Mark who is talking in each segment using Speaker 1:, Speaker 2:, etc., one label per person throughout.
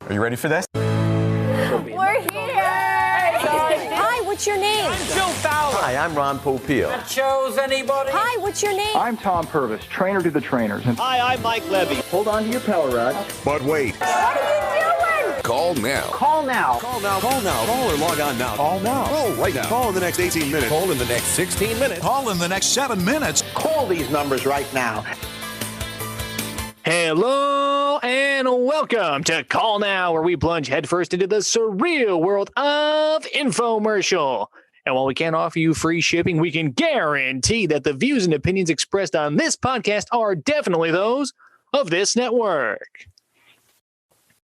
Speaker 1: Are you ready for this?
Speaker 2: We're here! Hi, what's your name?
Speaker 3: I'm Joe Fowler.
Speaker 4: Hi, I'm Ron Popeil.
Speaker 3: That shows anybody?
Speaker 2: Hi, what's your name?
Speaker 5: I'm Tom Purvis, trainer to the trainers.
Speaker 6: Hi, I'm Mike Levy.
Speaker 5: Hold on to your power rod.
Speaker 1: But wait.
Speaker 2: What are you doing?
Speaker 1: Call now.
Speaker 5: Call now.
Speaker 6: Call now. Call now. Call or log on now.
Speaker 5: Call now.
Speaker 6: Call right now. Call in the next 18 minutes.
Speaker 1: Call in the next 16 minutes.
Speaker 7: Call in the next 7 minutes.
Speaker 5: Call these numbers right now.
Speaker 8: Hello and welcome to Call Now, where we plunge headfirst into the surreal world of infomercial. And while we can't offer you free shipping, we can guarantee that the views and opinions expressed on this podcast are definitely those of this network.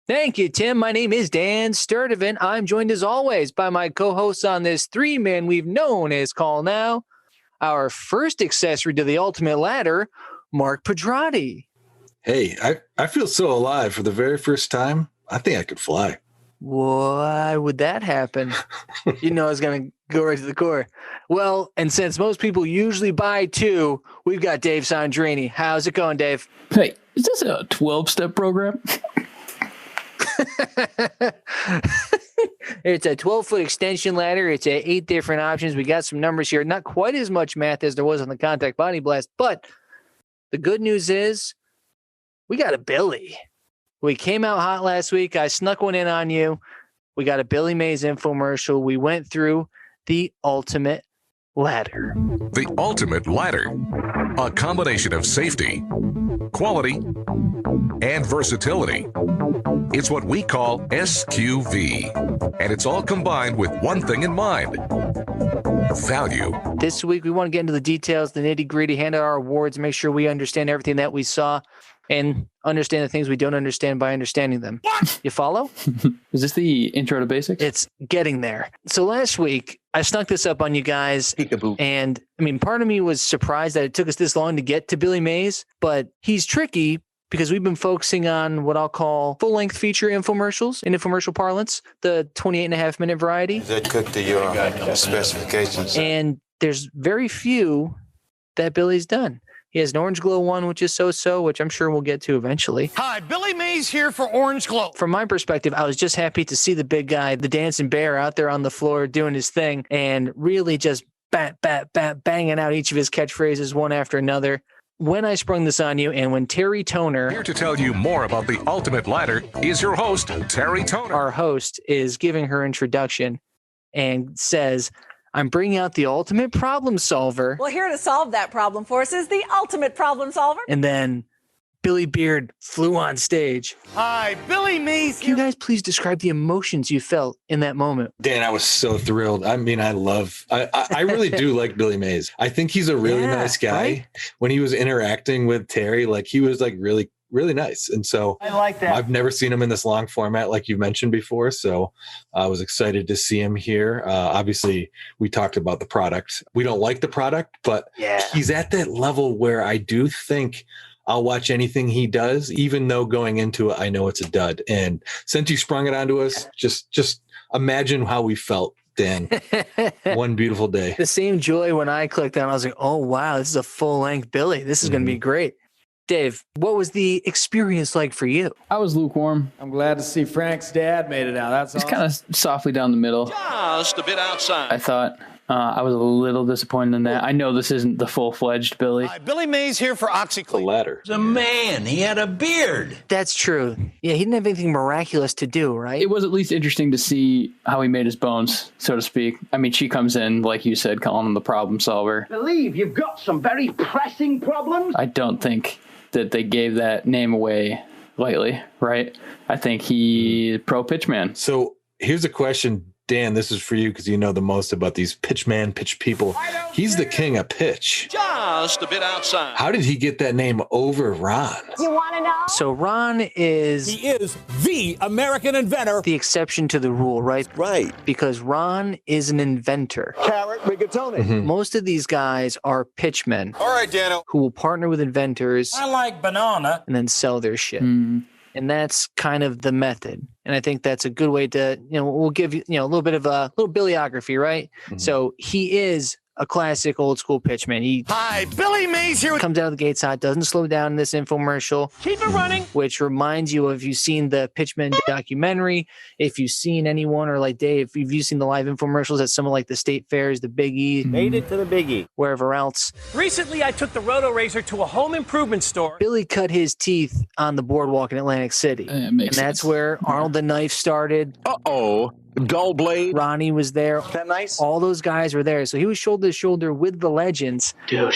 Speaker 8: Thank you, Tim. My name is Dan Sturdivant. I'm joined as always by my co-hosts on this three-man we've known as Call Now. Our first accessory to the ultimate ladder, Mark Pedrati.
Speaker 9: Hey, I feel so alive for the very first time. I think I could fly.
Speaker 8: Why would that happen? You know I was going to go right to the core. Well, and since most people usually buy two, we've got Dave Sandrini. How's it going, Dave?
Speaker 10: Hey, is this a 12-step program?
Speaker 8: It's a 12-foot extension ladder. It's 8 different options. We got some numbers here. Not quite as much math as there was on the Contact Body Blast, but the good news is we got a Billy. We came out hot last week. I snuck one in on you. We got a Billy Mays infomercial. We went through the ultimate ladder.
Speaker 11: The ultimate ladder. A combination of safety, quality, and versatility. It's what we call SQV. And it's all combined with one thing in mind. Value.
Speaker 8: This week, we want to get into the details, the nitty-gritty, hand out our awards, make sure we understand everything that we saw, and understand the things we don't understand by understanding them. What? You follow?
Speaker 10: Is this the intro to basics?
Speaker 8: It's getting there. So last week, I snuck this up on you guys.
Speaker 9: Peekaboo.
Speaker 8: And I mean, part of me was surprised that it took us this long to get to Billy Mays, but he's tricky because we've been focusing on what I'll call full-length feature infomercials in infomercial parlance, the 28.5-minute variety.
Speaker 4: Is that cooked to your specifications?
Speaker 8: And there's very few that Billy's done. He has an Orange Glow one, which is so-so, which I'm sure we'll get to eventually.
Speaker 7: Hi, Billy Mays here for Orange Glow.
Speaker 8: From my perspective, I was just happy to see the big guy, the dancing bear, out there on the floor doing his thing and really just banging out each of his catchphrases one after another. When I sprung this on you, and when Terry Toner...
Speaker 11: Here to tell you more about the ultimate ladder is your host, Terry Toner.
Speaker 8: Our host is giving her introduction and says, I'm bringing out the ultimate problem solver.
Speaker 2: Well, here to solve that problem for us is the ultimate problem solver.
Speaker 8: And then Billy Beard flew on stage.
Speaker 7: Hi, Billy Mays
Speaker 8: Can you
Speaker 7: here.
Speaker 8: guys please describe the emotions you felt in that moment?
Speaker 9: Dan, I was so thrilled. I mean, I really do like Billy Mays. I think he's a really nice guy.
Speaker 8: Right?
Speaker 9: When he was interacting with Terry, like he was like really, really nice. And so
Speaker 5: I like that.
Speaker 9: I've never seen him in this long format like you mentioned before. So I was excited to see him here. Obviously, we talked about the product. We don't like the product, but he's at that level where I do think I'll watch anything he does, even though going into it, I know it's a dud. And since you sprung it onto us, just imagine how we felt, Dan. One beautiful day.
Speaker 8: The same joy when I clicked on, I was like, oh, wow, this is a full-length Billy. This is going to be great. Dave, what was the experience like for you?
Speaker 10: I was lukewarm.
Speaker 3: I'm glad to see Frank's dad made it out. That's
Speaker 10: It's kind of softly down the middle.
Speaker 6: Just a bit outside.
Speaker 10: I thought I was a little disappointed in that. I know this isn't the full-fledged Billy.
Speaker 7: Hi, Billy Mays here for
Speaker 9: The
Speaker 7: OxyClean.
Speaker 9: ladder.
Speaker 6: He's a man. He had a beard.
Speaker 8: That's true. Yeah, he didn't have anything miraculous to do, right?
Speaker 10: It was at least interesting to see how he made his bones, so to speak. I mean, she comes in, like you said, calling him the problem solver.
Speaker 5: Believe you've got some very pressing problems.
Speaker 10: I don't think that they gave that name away lightly, right? I think he pro pitch man.
Speaker 9: So here's a question, Dan, this is for you because you know the most about these pitch people. He's the king of pitch.
Speaker 6: Just a bit outside.
Speaker 9: How did he get that name over Ron?
Speaker 2: You want to know?
Speaker 8: So Ron is
Speaker 7: He is the American inventor.
Speaker 8: the exception to the rule, right?
Speaker 6: Right.
Speaker 8: Because Ron is an inventor.
Speaker 6: Carrot rigatoni.
Speaker 9: Mm-hmm.
Speaker 8: Most of these guys are pitchmen
Speaker 6: All right, Dano.
Speaker 8: who will partner with inventors
Speaker 3: I like banana.
Speaker 8: and then sell their shit. And that's kind of the method. And I think that's a good way to, we'll give you, a little bit of a little bibliography, right? So he is a classic old school pitchman. He
Speaker 7: Hi, Billy Mays here.
Speaker 8: comes out of the gates hot, doesn't slow down in this infomercial.
Speaker 7: Keep it running.
Speaker 8: Which reminds you of, you've seen the Pitchman documentary, if you've seen anyone, or like Dave, if you've seen the live infomercials at some of like the state fairs, the Big E,
Speaker 7: Made it to the Big E.
Speaker 8: wherever else.
Speaker 7: Recently, I took the Roto Razor to a home improvement store.
Speaker 8: Billy cut his teeth on the boardwalk in Atlantic City. And that's where Arnold the Knife started.
Speaker 6: Uh-oh. Dull blade.
Speaker 8: Ronnie was there.
Speaker 6: Is that nice?
Speaker 8: All those guys were there. So he was shoulder to shoulder with the legends.
Speaker 5: Dude,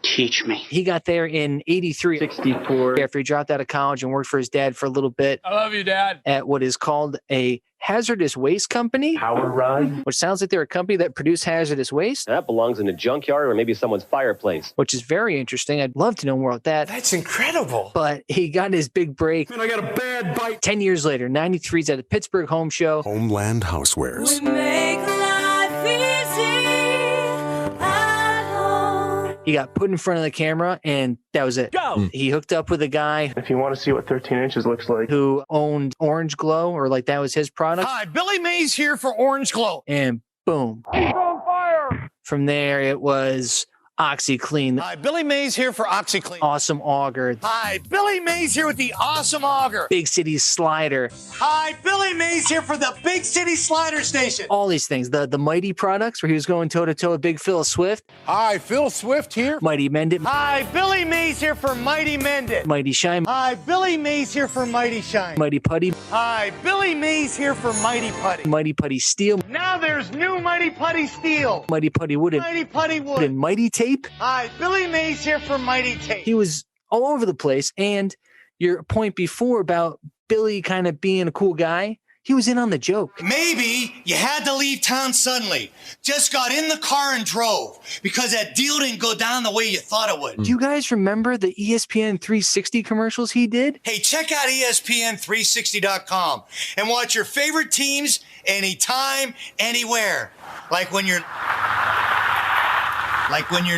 Speaker 5: teach me.
Speaker 8: He got there in 83.
Speaker 5: 64.
Speaker 8: After he dropped out of college and worked for his dad for a little bit.
Speaker 3: I love you, Dad.
Speaker 8: At what is called a hazardous waste company.
Speaker 5: Power rod.
Speaker 8: Which sounds like they're a company that produce hazardous waste.
Speaker 12: That belongs in a junkyard or maybe someone's fireplace.
Speaker 8: Which is very interesting. I'd love to know more about that.
Speaker 7: That's incredible.
Speaker 8: But he got his big break.
Speaker 7: Man, I got a bad bite.
Speaker 8: 10 years later, 93, he's at the Pittsburgh Home Show.
Speaker 1: Homeland Housewares.
Speaker 2: We make life easy at home.
Speaker 8: He got put in front of the camera, and that was it.
Speaker 7: Go!
Speaker 8: He hooked up with a guy
Speaker 5: If you want to see what 13 inches looks like.
Speaker 8: who owned Orange Glow, or like that was his product.
Speaker 7: Hi, Billy Mays here for Orange Glow.
Speaker 8: And boom.
Speaker 7: Keep on fire.
Speaker 8: From there, it was OxyClean,
Speaker 7: Hi, Billy Mays here for OxyClean.
Speaker 8: Awesome Auger,
Speaker 7: Hi, Billy Mays here with the Awesome Auger.
Speaker 8: Big City Slider,
Speaker 7: Hi, Billy Mays here for the Big City Slider Station.
Speaker 8: all these things. The Mighty products, where he was going toe-to-toe with Big Phil Swift.
Speaker 7: Hi, Phil Swift here.
Speaker 8: Mighty Mend It,
Speaker 7: Hi, Billy Mays here for Mighty Mend It.
Speaker 8: Mighty Shine,
Speaker 7: Hi, Billy Mays here for Mighty Shine.
Speaker 8: Mighty Putty,
Speaker 7: Hi, Billy Mays here for Mighty Putty.
Speaker 8: Mighty Putty Steel,
Speaker 7: Now there's new Mighty Putty Steel.
Speaker 8: Mighty Putty Wood,
Speaker 7: Mighty Putty Wood.
Speaker 8: and Mighty Tape.
Speaker 7: Hi, Billy Mays here for Mighty Tape.
Speaker 8: He was all over the place. And your point before about Billy kind of being a cool guy, he was in on the joke.
Speaker 13: Maybe you had to leave town suddenly. Just got in the car and drove because that deal didn't go down the way you thought it would.
Speaker 8: Do you guys remember the ESPN 360 commercials he did?
Speaker 13: Hey, check out ESPN360.com and watch your favorite teams anytime, anywhere. Like when you're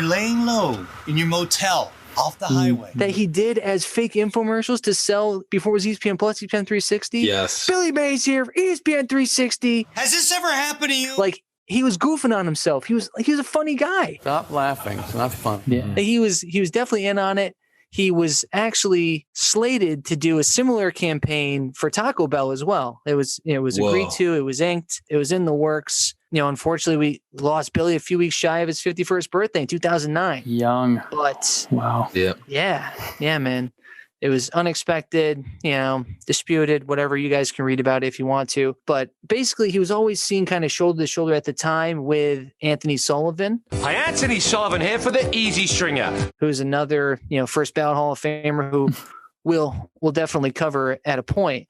Speaker 13: laying low in your motel off the highway.
Speaker 8: That he did as fake infomercials to sell before it was ESPN Plus, ESPN 360.
Speaker 9: Yes.
Speaker 8: Billy Mays here, ESPN 360.
Speaker 13: Has this ever happened to you?
Speaker 8: Like, he was goofing on himself. He was a funny guy.
Speaker 4: Stop laughing. It's not fun.
Speaker 10: Yeah.
Speaker 8: He was definitely in on it. He was actually slated to do a similar campaign for Taco Bell as well. It was agreed to. It was inked. It was in the works. Unfortunately, we lost Billy a few weeks shy of his 51st birthday in 2009.
Speaker 10: Young.
Speaker 8: But
Speaker 10: wow.
Speaker 8: Yeah, man. It was unexpected, disputed, whatever. You guys can read about it if you want to. But basically, he was always seen kind of shoulder to shoulder at the time with Anthony Sullivan.
Speaker 6: Hi, Anthony Sullivan here for the Easy Stringer.
Speaker 8: Who's another, first ballot Hall of Famer who we'll definitely cover at a point.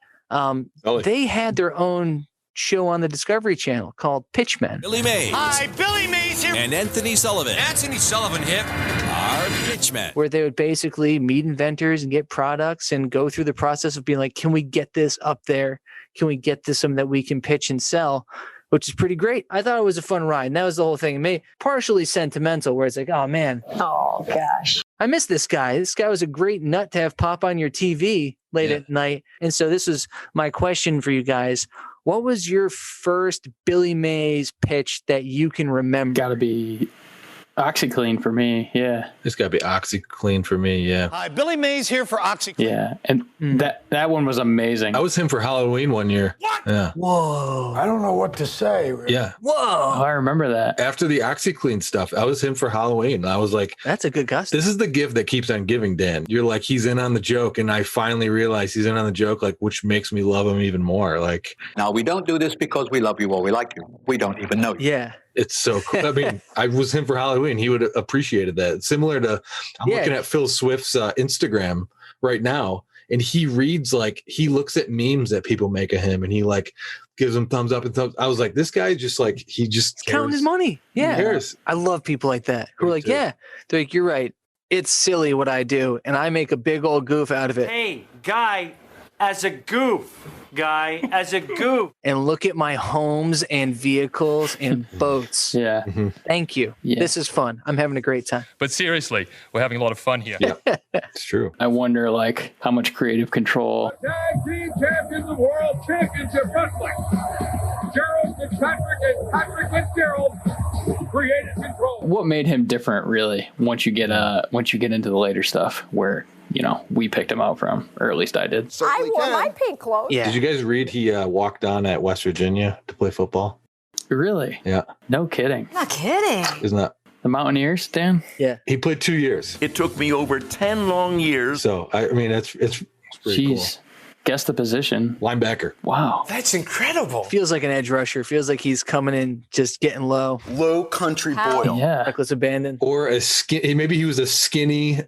Speaker 8: They had their own show on the Discovery Channel called Pitchmen.
Speaker 14: Billy Mays.
Speaker 7: Hi, Billy Mays here.
Speaker 14: And Anthony Sullivan.
Speaker 6: Anthony Sullivan here.
Speaker 14: Our pitchmen.
Speaker 8: Where they would basically meet inventors and get products and go through the process of being like, can we get this up there? Can we get this something that we can pitch and sell? Which is pretty great. I thought it was a fun ride. And that was the whole thing. It made partially sentimental, where it's like, oh man.
Speaker 2: Oh gosh.
Speaker 8: I miss this guy. This guy was a great nut to have pop on your TV late at night. And so this is my question for you guys. What was your first Billy Mays pitch that you can remember?
Speaker 10: Gotta be OxyClean for me. Yeah.
Speaker 9: It's gotta be OxyClean for me. Yeah.
Speaker 7: Hi, Billy Mays here for OxyClean.
Speaker 10: Yeah. And that one was amazing.
Speaker 9: I was him for Halloween one year.
Speaker 7: What?
Speaker 9: Yeah.
Speaker 8: Whoa.
Speaker 3: I don't know what to say.
Speaker 9: Yeah.
Speaker 8: Whoa.
Speaker 10: Oh, I remember that.
Speaker 9: After the OxyClean stuff, I was him for Halloween. I was like,
Speaker 8: that's a good costume.
Speaker 9: This is the gift that keeps on giving, Dan. You're like, he's in on the joke. And I finally realized he's in on the joke, like, which makes me love him even more. Like,
Speaker 5: Now, we don't do this because we love you or we like you. We don't even know you.
Speaker 8: Yeah.
Speaker 9: it's so cool. I mean, I was him for Halloween. He would have appreciated that. Similar to, I'm looking at Phil Swift's Instagram right now. And he reads, like, he looks at memes that people make of him and he like gives them thumbs up and thumbs. I was like, this guy just like, he just
Speaker 8: counting his money. Yeah.
Speaker 9: He cares.
Speaker 8: I love people like that who are like, yeah, they're like, you're right. It's silly what I do. And I make a big old goof out of it.
Speaker 15: Hey, guy, as a goof. And
Speaker 8: look at my homes and vehicles and boats.
Speaker 10: Yeah.
Speaker 8: Thank you.
Speaker 10: Yeah.
Speaker 8: This is fun. I'm having a great time.
Speaker 16: But seriously, we're having a lot of fun here.
Speaker 9: Yeah, it's true.
Speaker 10: I wonder, like, how much creative control.
Speaker 17: Tag team champions of world championship wrestling. Gerald Fitzpatrick and Patrick Fitzgerald created control.
Speaker 10: What made him different, really, once you get into the later stuff where, we picked him out from, or at least I did.
Speaker 18: I wore my pink clothes.
Speaker 9: Yeah. Did you guys read he walked on at West Virginia to play football?
Speaker 10: Really?
Speaker 9: Yeah.
Speaker 10: No kidding.
Speaker 18: Not kidding.
Speaker 9: Isn't that?
Speaker 10: The Mountaineers, Dan?
Speaker 8: Yeah.
Speaker 9: He played 2 years.
Speaker 6: It took me over 10 long years.
Speaker 9: So, it's pretty cool.
Speaker 10: Guess the position.
Speaker 9: Linebacker.
Speaker 10: Wow.
Speaker 7: That's incredible.
Speaker 8: Feels like an edge rusher. Feels like he's coming in just getting low.
Speaker 6: Low country boil.
Speaker 10: Yeah.
Speaker 8: Reckless abandon.
Speaker 9: Or maybe he was a skinny,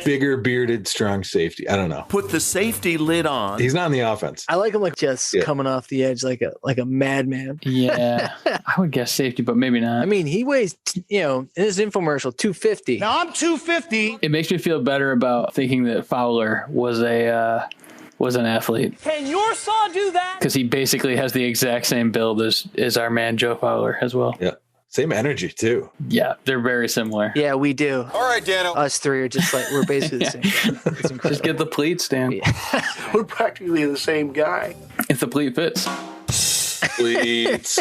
Speaker 9: bigger, bearded, strong safety. I don't know.
Speaker 6: Put the safety lid on.
Speaker 9: He's not on the offense.
Speaker 8: I like him just coming off the edge like a madman.
Speaker 10: Yeah. I would guess safety, but maybe not.
Speaker 8: I mean, he weighs, in his infomercial, 250.
Speaker 7: Now I'm 250.
Speaker 10: It makes me feel better about thinking that Fowler was an athlete.
Speaker 15: Can your saw do that?
Speaker 10: Because he basically has the exact same build as our man Joe Fowler as well.
Speaker 9: Yeah. Same energy, too.
Speaker 10: Yeah, they're very similar.
Speaker 8: Yeah, we do.
Speaker 13: All right, Dano.
Speaker 8: Us three are just like, we're basically the same. It's incredible.
Speaker 10: Just get the pleats, Dan.
Speaker 8: Yeah.
Speaker 4: We're practically the same guy.
Speaker 10: If the pleat fits.
Speaker 9: Pleats.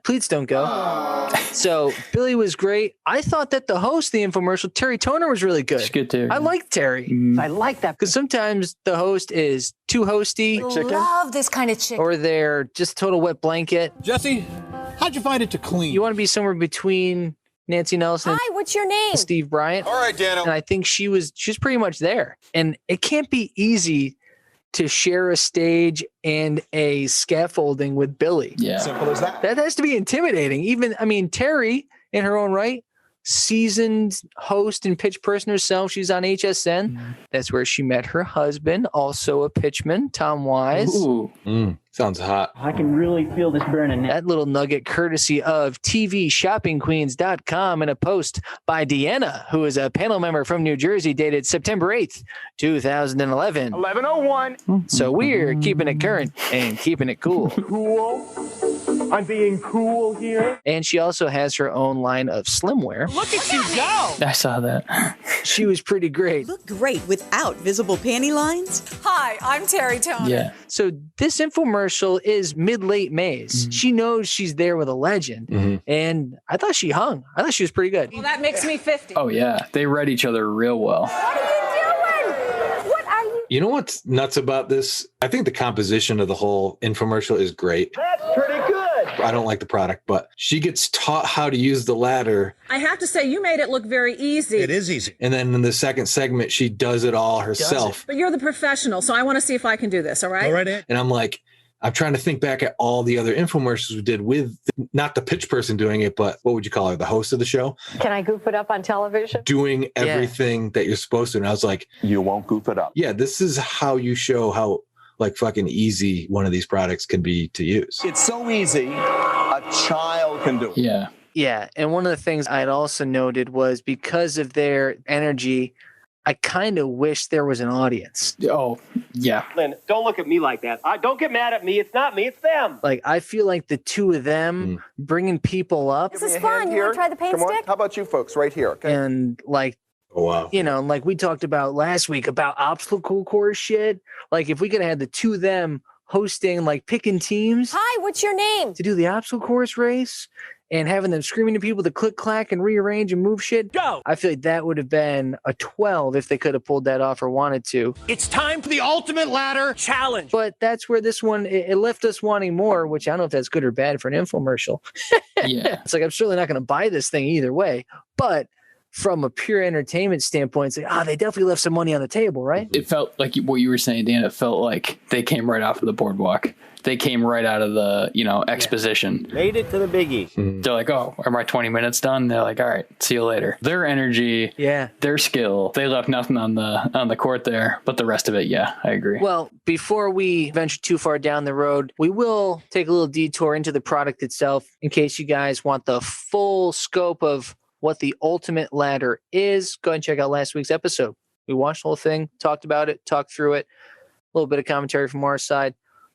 Speaker 8: Pleats don't go. So Billy was great. I thought that the host of the infomercial, Terry Toner, was really good.
Speaker 10: It's good too.
Speaker 8: I like Terry.
Speaker 18: I like that.
Speaker 8: Because sometimes the host is too hosty.
Speaker 18: Love this kind of chicken.
Speaker 8: Or they're just total wet blanket.
Speaker 3: Jesse, how'd you find it to clean?
Speaker 8: You want to be somewhere between Nancy Nelson
Speaker 18: Hi, what's your name?
Speaker 8: and Steve Bryant.
Speaker 13: All right, Dano.
Speaker 8: And I think she was pretty much there. And it can't be easy to share a stage and a scaffolding with Billy.
Speaker 10: Yeah.
Speaker 7: Simple as that.
Speaker 8: That has to be intimidating. Terry, in her own right, seasoned host and pitch person herself. She's on HSN.
Speaker 10: Mm.
Speaker 8: That's where she met her husband, also a pitchman, Tom Wise.
Speaker 10: Ooh.
Speaker 9: Sounds hot.
Speaker 15: I can really feel this burning.
Speaker 8: That little nugget courtesy of TVShoppingQueens.com and a post by Deanna, who is a panel member from New Jersey, dated September 8th, 2011.
Speaker 17: 11:01.
Speaker 8: So we're keeping it current and keeping it cool.
Speaker 17: Cool. I'm being cool here.
Speaker 8: And she also has her own line of slimwear.
Speaker 15: Look at you go.
Speaker 10: I saw that.
Speaker 8: She was pretty great.
Speaker 19: Look great without visible panty lines.
Speaker 18: Hi, I'm Terry Toner.
Speaker 10: Yeah.
Speaker 8: So this infomercial is mid-late Mays.
Speaker 10: Mm-hmm.
Speaker 8: She knows she's there with a legend.
Speaker 9: Mm-hmm.
Speaker 8: And I thought she hung. I thought she was pretty good.
Speaker 2: Well, that makes me 50.
Speaker 10: Oh, yeah. They read each other real well.
Speaker 18: What are you doing? What are you?
Speaker 9: You know what's nuts about this? I think the composition of the whole infomercial is great.
Speaker 15: That's pretty good.
Speaker 9: I don't like the product, but she gets taught how to use the ladder.
Speaker 2: I have to say, you made it look very easy.
Speaker 7: It is easy.
Speaker 9: And then in the second segment, she does it all herself.
Speaker 2: But you're the professional, so I want to see if I can do this, all right?
Speaker 7: All right, Ed.
Speaker 9: And I'm like, I'm trying to think back at all the other infomercials we did with not the pitch person doing it, but what would you call her? The host of the show?
Speaker 18: Can I goof it up on television?
Speaker 9: Doing everything that you're supposed to. And I was like,
Speaker 6: You won't goof it up.
Speaker 9: yeah, this is how you show how fucking easy one of these products can be to use.
Speaker 6: It's so easy, a child can do it.
Speaker 10: Yeah.
Speaker 8: Yeah. And one of the things I'd also noted was because of their energy, I kind of wish there was an audience.
Speaker 10: Oh, yeah.
Speaker 12: Lynn, don't look at me like that. Don't get mad at me. It's not me. It's them.
Speaker 8: Like, I feel like the two of them bringing people up.
Speaker 18: This is fun. You want to try the paint stick?
Speaker 6: How about you folks right here? Okay.
Speaker 8: And like,
Speaker 9: Oh, wow.
Speaker 8: like we talked about last week about obstacle course shit. Like, if we could have had the two of them hosting, like picking teams.
Speaker 18: Hi, what's your name?
Speaker 8: To do the obstacle course race and having them screaming to people to click, clack, and rearrange and move shit.
Speaker 15: Go.
Speaker 8: I feel like that would have been a 12 if they could have pulled that off or wanted to.
Speaker 15: It's time for the ultimate ladder challenge.
Speaker 8: But that's where this one, it left us wanting more, which I don't know if that's good or bad for an infomercial.
Speaker 10: Yeah.
Speaker 8: It's like, I'm certainly not going to buy this thing either way. But from a pure entertainment standpoint, it's like, they definitely left some money on the table, right?
Speaker 10: It felt like what you were saying, Dan. It felt like they came right off of the boardwalk. They came right out of the, exposition.
Speaker 12: Made it to the biggie.
Speaker 10: They're like, oh, are my 20 minutes done? They're like, all right, see you later. Their energy, their skill, they left nothing on the court there, but the rest of it, yeah, I agree.
Speaker 8: Well, before we venture too far down the road, we will take a little detour into the product itself in case you guys want the full scope of what the ultimate ladder is. Go ahead and check out last week's episode. We watched the whole thing, talked about it, talked through it, a little bit of commentary from our side.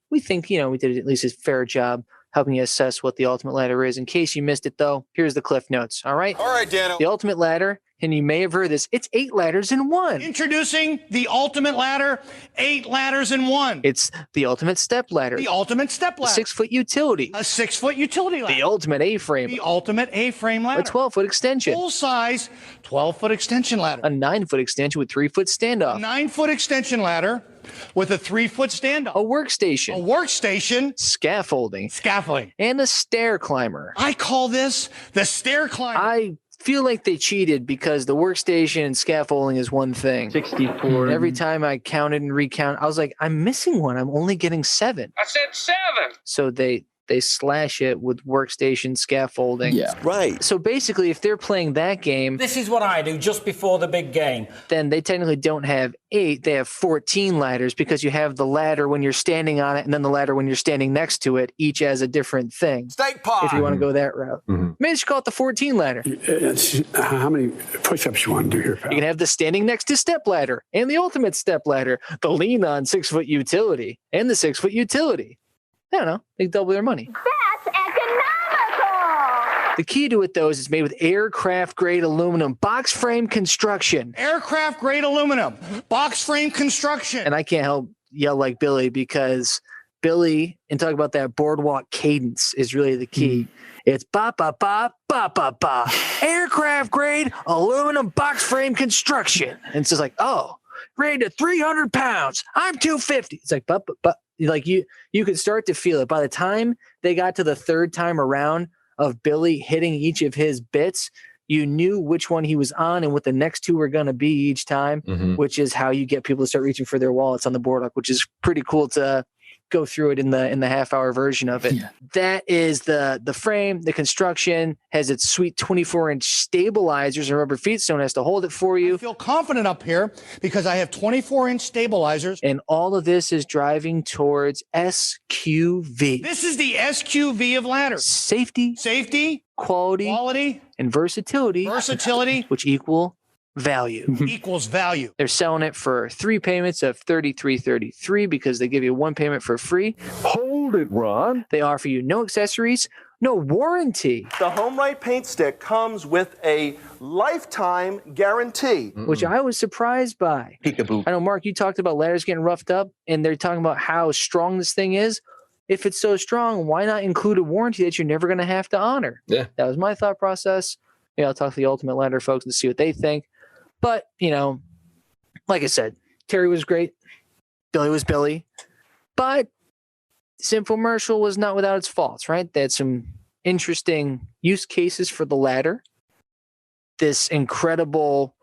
Speaker 8: We think, we did at least a fair job helping you assess what the ultimate ladder is. In case you missed it, though, here's the cliff notes. All right?
Speaker 13: All right, Dano.
Speaker 8: The ultimate ladder and you may have heard this, it's 8 ladders in one.
Speaker 3: Introducing the ultimate ladder, 8 ladders in one.
Speaker 8: It's the ultimate step ladder.
Speaker 3: The ultimate step
Speaker 8: A
Speaker 3: ladder.
Speaker 8: 6-foot utility.
Speaker 3: A 6-foot utility ladder.
Speaker 8: The ultimate A-frame.
Speaker 3: The ultimate A-frame ladder.
Speaker 8: A 12-foot extension.
Speaker 3: Full-size 12-foot extension ladder.
Speaker 8: A 9-foot extension with 3-foot standoff.
Speaker 3: A 9-foot extension ladder with a 3-foot standoff.
Speaker 8: A workstation.
Speaker 3: A workstation.
Speaker 8: Scaffolding.
Speaker 3: Scaffolding.
Speaker 8: And a stair climber.
Speaker 3: I call this the stair climber.
Speaker 8: I feel like they cheated because the workstation and scaffolding is one thing.
Speaker 10: 64.
Speaker 8: Every time I counted and recounted, I was like, I'm missing one. I'm only getting 7.
Speaker 12: I said 7.
Speaker 8: So they slash it with workstation scaffolding.
Speaker 10: Yeah.
Speaker 6: Right.
Speaker 8: So basically, if they're playing that game,
Speaker 15: This is what I do just before the big game.
Speaker 8: then they technically don't have 8. They have 14 ladders because you have the ladder when you're standing on it and then the ladder when you're standing next to it, each as a different thing.
Speaker 1: Steak pie.
Speaker 8: If you want to go that route. Maybe you should call it the 14 ladder.
Speaker 17: How many push-ups you want to do here, pal?
Speaker 8: You can have the standing next to step ladder and the ultimate step ladder, the lean on 6-foot utility and the 6-foot utility. I don't know. They double their money.
Speaker 18: That's economical.
Speaker 8: The key to it, though, is it's made with aircraft-grade aluminum, box frame construction.
Speaker 3: Aircraft-grade aluminum, box frame construction.
Speaker 8: And I can't help yell like Billy because Billy, and talk about that boardwalk cadence is really the key. It's ba-ba-ba, ba-ba-ba. Aircraft-grade aluminum box frame construction. And it's just like, oh, rated to 300 pounds. I'm 250. It's like, but. Like you could start to feel it. By the time they got to the third time around of Billy hitting each of his bits, you knew which one he was on and what the next two were going to be each time, which is how you get people to start reaching for their wallets on the boardwalk, which is pretty cool to go through it in the half-hour version of it. Yeah. That is the frame. The construction has its sweet 24-inch stabilizers and rubber feet, so it has to hold it for you.
Speaker 3: I feel confident up here because I have 24-inch stabilizers.
Speaker 8: And all of this is driving towards SQV.
Speaker 3: This is the SQV of ladders.
Speaker 8: Safety, quality, and versatility, which equal value.
Speaker 3: Equals value.
Speaker 8: They're selling it for 3 payments of $33.33 because they give you 1 payment for free.
Speaker 6: Hold it, Ron.
Speaker 8: They offer you no accessories, no warranty.
Speaker 6: The Home Right paint stick comes with a lifetime guarantee.
Speaker 8: Which I was surprised by.
Speaker 5: Peekaboo.
Speaker 8: I know, Mark, you talked about ladders getting roughed up, and they're talking about how strong this thing is. If it's so strong, why not include a warranty that you're never going to have to honor?
Speaker 9: Yeah.
Speaker 8: That was my thought process. Yeah, I'll talk to the Ultimate Ladder folks and see what they think. But, like I said, Terry was great. Billy was Billy. But this infomercial was not without its faults, right? They had some interesting use cases for the ladder. This incredible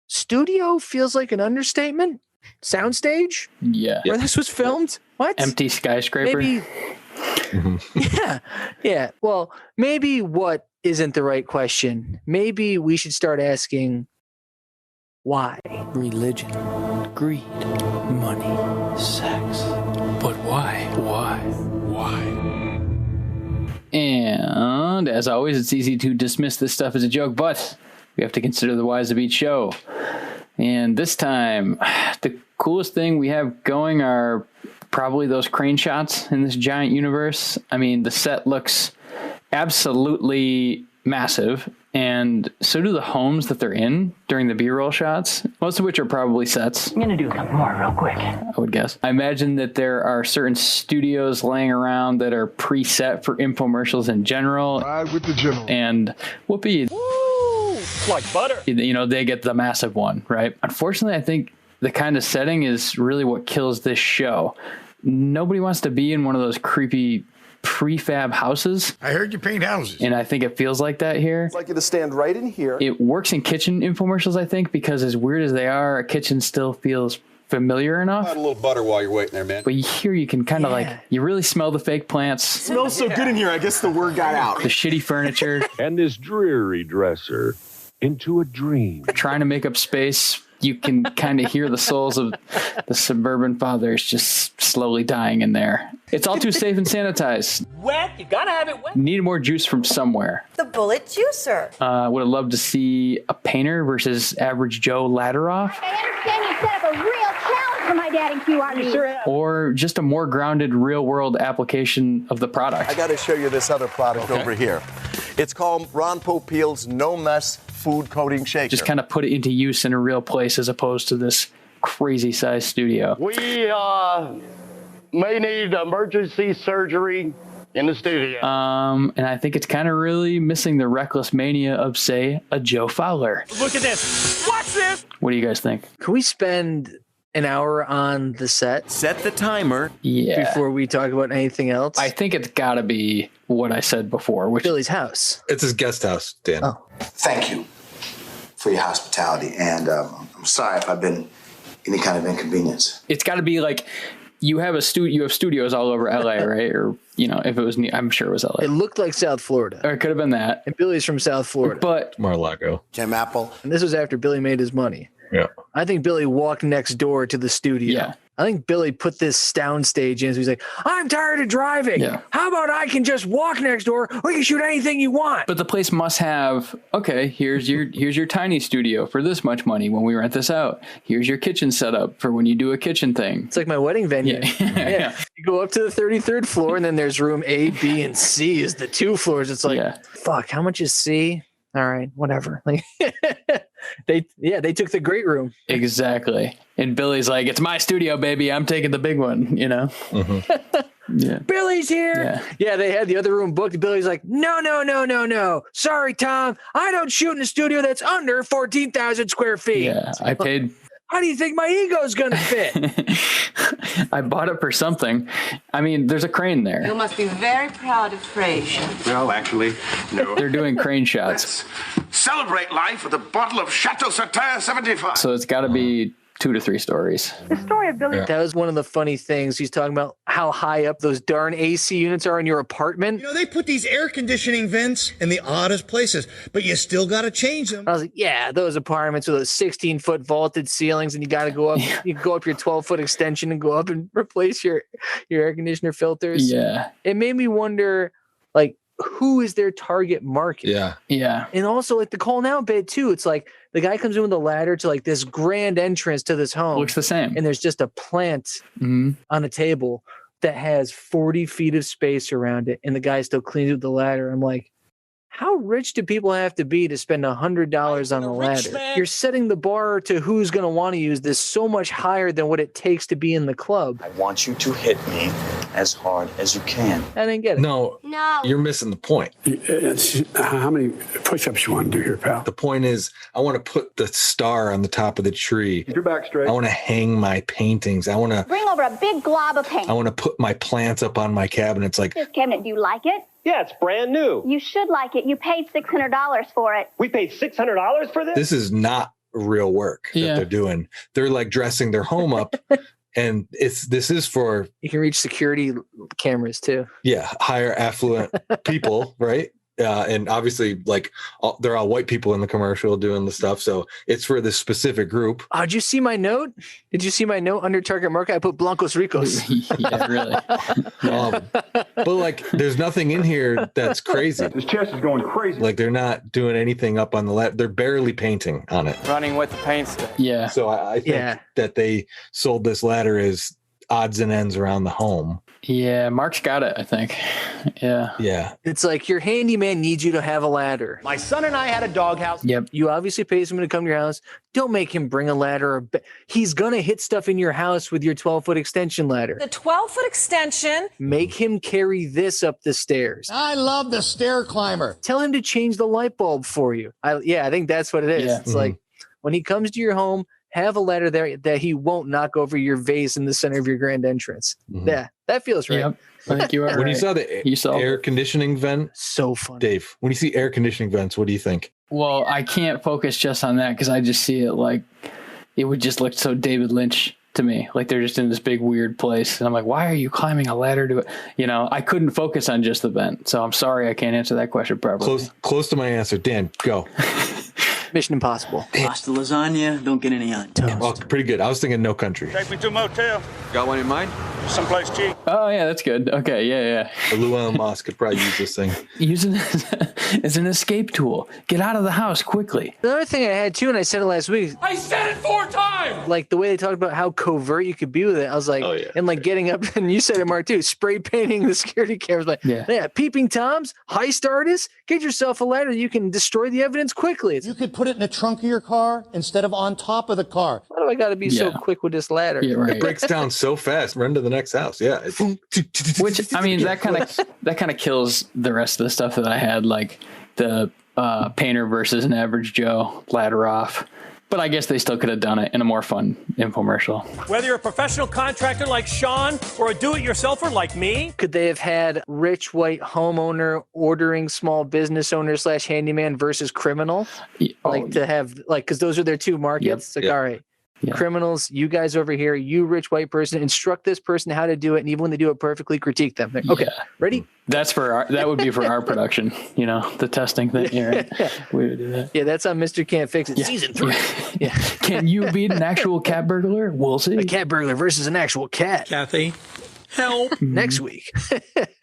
Speaker 8: studio feels like an understatement. Soundstage?
Speaker 10: Yeah.
Speaker 8: Where this was filmed? What?
Speaker 10: Empty skyscraper?
Speaker 8: Maybe. Yeah. Well, maybe what isn't the right question. Maybe we should start asking why.
Speaker 10: Religion, greed, money, sex. But why? And as always, it's easy to dismiss this stuff as a joke, but we have to consider the whys of each show. And this time, the coolest thing we have going are probably those crane shots in this giant universe. I mean, the set looks absolutely massive, and so do the homes that they're in during the B-roll shots, most of which are probably sets.
Speaker 15: I'm going to do a couple more real quick.
Speaker 10: I would guess. I imagine that there are certain studios laying around that are preset for infomercials in general.
Speaker 17: Ride with the general.
Speaker 10: And whoopee.
Speaker 15: Woo! It's like butter.
Speaker 10: They get the massive one, right? Unfortunately, I think the kind of setting is really what kills this show. Nobody wants to be in one of those creepy prefab houses.
Speaker 17: I heard you paint houses.
Speaker 10: And I think it feels like that here.
Speaker 6: I'd like you to stand right in here.
Speaker 10: It works in kitchen infomercials, I think, because as weird as they are, a kitchen still feels familiar enough.
Speaker 14: Add a little butter while you're waiting there, man.
Speaker 10: But here you can kind of you really smell the fake plants.
Speaker 6: It smells so good in here, I guess the word got out.
Speaker 10: The shitty furniture.
Speaker 17: And this dreary dresser into a dream.
Speaker 10: Trying to make up space. You can kind of hear the souls of the suburban fathers just slowly dying in there. It's all too safe and sanitized.
Speaker 15: Wet? You gotta have it wet.
Speaker 10: Need more juice from somewhere.
Speaker 19: The bullet juicer.
Speaker 10: Would have loved to see a painter versus average Joe ladder off.
Speaker 18: I understand you set up a real challenge for my dad in QRD.
Speaker 15: Sure have.
Speaker 10: Or just a more grounded real world application of the product.
Speaker 6: I got to show you this other product over here. It's called Ron Popeil's No Mess food coating shaker.
Speaker 10: Just kind of put it into use in a real place as opposed to this crazy size studio.
Speaker 4: We may need emergency surgery in the studio.
Speaker 10: And I think it's kind of really missing the reckless mania of, say, a Joe Fowler.
Speaker 15: Look at this. Watch this.
Speaker 10: What do you guys think?
Speaker 8: Can we spend an hour on the set?
Speaker 14: Set the timer.
Speaker 10: Yeah.
Speaker 8: Before we talk about anything else?
Speaker 10: I think it's got to be what I said before, which
Speaker 8: Billy's house.
Speaker 9: It's his guest house, Dan.
Speaker 8: Oh.
Speaker 20: Thank you for your hospitality, and I'm sorry if I've been any kind of inconvenience.
Speaker 10: it's got to be like you have studios all over LA, right? Or, you know, if it was, I'm sure it was LA.
Speaker 8: It looked like South Florida.
Speaker 10: Or it could have been that.
Speaker 8: And Billy's from South Florida.
Speaker 10: But
Speaker 9: Mar-a-Lago.
Speaker 20: Tim Apple.
Speaker 8: And this was after Billy made his money.
Speaker 9: Yeah.
Speaker 8: I think Billy walked next door to the studio.
Speaker 10: Yeah.
Speaker 8: I think Billy put this soundstage in. So he's like, I'm tired of driving.
Speaker 10: Yeah.
Speaker 8: How about I can just walk next door? We can shoot anything you want.
Speaker 10: But the place must have, okay, here's your tiny studio for this much money when we rent this out. Here's your kitchen setup for when you do a kitchen thing.
Speaker 8: It's like my wedding venue.
Speaker 10: Yeah.
Speaker 8: You go up to the 33rd floor and then there's room A, B, and C is the 2 floors. It's like, fuck, how much is C? All right, whatever. Like they took the great room.
Speaker 10: Exactly. And Billy's like, it's my studio, baby. I'm taking the big one, you know?
Speaker 9: Mm-hmm.
Speaker 10: Yeah.
Speaker 8: Billy's here. Yeah, they had the other room booked. Billy's like, no. Sorry, Tom. I don't shoot in a studio that's under 14,000 square feet.
Speaker 10: Yeah, I paid.
Speaker 8: How do you think my ego's going to fit?
Speaker 10: I bought it for something. I mean, there's a crane there.
Speaker 21: You must be very proud of Frazier.
Speaker 22: Well, actually, no.
Speaker 10: They're doing crane shots.
Speaker 22: Celebrate life with a bottle of Chateau Satin 75.
Speaker 10: So it's got to be 2 to 3 stories.
Speaker 18: The story of Billy.
Speaker 8: That was one of the funny things. He's talking about how high up those darn AC units are in your apartment.
Speaker 13: You know, they put these air conditioning vents in the oddest places, but you still got to change them.
Speaker 8: I was like, yeah, those apartments with those 16-foot vaulted ceilings, and you got to go up. You can go up your 12-foot extension and go up and replace your air conditioner filters.
Speaker 10: Yeah.
Speaker 8: It made me wonder, like, who is their target market?
Speaker 10: Yeah.
Speaker 8: And also, like, the call now bit, too. It's like the guy comes in with a ladder to, like, this grand entrance to this home.
Speaker 10: Looks the same.
Speaker 8: And there's just a plant on a table that has 40 feet of space around it. And the guy still cleans with the ladder. I'm like, how rich do people have to be to spend $100 on a ladder? You're setting the bar to who's going to want to use this so much higher than what it takes to be in the club.
Speaker 23: I want you to hit me as hard as you can.
Speaker 8: I didn't get it.
Speaker 9: No, you're missing the point.
Speaker 17: How many push-ups you want to do here, pal?
Speaker 9: The point is, I want to put the star on the top of the tree.
Speaker 6: Keep your back straight.
Speaker 9: I want to hang my paintings. I want to
Speaker 18: Bring over a big glob of paint.
Speaker 9: put my plants up on my cabinets. Like,
Speaker 18: This cabinet, do you like it?
Speaker 12: Yeah, it's brand new.
Speaker 18: You should like it. You paid $600 for it.
Speaker 12: We paid $600 for this?
Speaker 9: this is not real work that they're doing. They're like dressing their home up. And this is for,
Speaker 8: you can reach security cameras too.
Speaker 9: Yeah, higher affluent people, right? And obviously, like, they're all white people in the commercial doing the stuff. So it's for this specific group.
Speaker 8: Oh, did you see my note? Did you see my note under target market? I put Blancos Ricos.
Speaker 10: Yeah, really.
Speaker 9: But like, there's nothing in here that's crazy.
Speaker 17: This chest is going crazy.
Speaker 9: Like, they're not doing anything up on the left. They're barely painting on it.
Speaker 15: Running with the paint stick.
Speaker 10: Yeah.
Speaker 9: So I think that they sold this ladder as odds and ends around the home.
Speaker 10: Yeah, Mark's got it, I think. Yeah.
Speaker 9: Yeah.
Speaker 8: It's like your handyman needs you to have a ladder.
Speaker 13: My son and I had a doghouse.
Speaker 10: Yep.
Speaker 8: You obviously pay someone to come to your house. Don't make him bring a ladder. He's going to hit stuff in your house with your 12-foot extension ladder.
Speaker 2: The 12-foot extension.
Speaker 8: Make him carry this up the stairs.
Speaker 13: I love the stair climber.
Speaker 8: Tell him to change the light bulb for you. I think that's what it is.
Speaker 10: Yeah.
Speaker 8: It's like when he comes to your home, have a ladder there that he won't knock over your vase in the center of your grand entrance. Yeah, that feels right.
Speaker 10: Yep. I think you are
Speaker 9: When you saw the air conditioning vent,
Speaker 8: so fun.
Speaker 9: Dave, when you see air conditioning vents, what do you think?
Speaker 10: Well, I can't focus just on that because I just see it like it would just look so David Lynch to me. Like they're just in this big weird place. And I'm like, why are you climbing a ladder to it? You know, I couldn't focus on just the vent. So I'm sorry I can't answer that question properly.
Speaker 9: Close to my answer. Dan, go.
Speaker 8: Mission Impossible.
Speaker 23: Pasta lasagna, don't get any on toast.
Speaker 9: Oh, pretty good. I was thinking No Country.
Speaker 22: Take me to a motel.
Speaker 5: Got one in mind?
Speaker 17: someplace cheap.
Speaker 10: Oh, yeah, that's good. Okay, yeah.
Speaker 9: Llewellyn Moss could probably use this thing.
Speaker 10: Use it as an escape tool. Get out of the house quickly.
Speaker 8: The other thing I had too, and I said it last week.
Speaker 15: I said it 4 times!
Speaker 8: Like the way they talked about how covert you could be with it. I was like, and like getting up, and you said it, Mark, too, spray painting the security cameras. Like, yeah, peeping Toms, heist artists, get yourself a ladder. You can destroy the evidence quickly.
Speaker 3: You could put it in the trunk of your car instead of on top of the car.
Speaker 8: Why do I got to be so quick with this ladder?
Speaker 10: Yeah, right.
Speaker 9: It breaks down so fast. Run to the next house. Yeah.
Speaker 10: Which, I mean, that kind of kills the rest of the stuff that I had, like the painter versus an average Joe ladder off. But I guess they still could have done it in a more fun infomercial.
Speaker 15: Whether you're a professional contractor like Sean or a do-it-yourselfer like me.
Speaker 8: Could they have had rich white homeowner ordering small business owner / handyman versus criminal? To have, like, because those are their two markets. All right. Yeah. Criminals, you guys over here, you rich white person, instruct this person how to do it, and even when they do it perfectly, critique them. Okay, ready?
Speaker 10: That would be for our production, the testing thing. Right? We would do that.
Speaker 8: Yeah, that's on Mr. Can't Fix It, season 3. Yeah.
Speaker 10: Can you beat an actual cat burglar? We'll see.
Speaker 8: A cat burglar versus an actual cat.
Speaker 15: Kathy, help.
Speaker 8: Next week,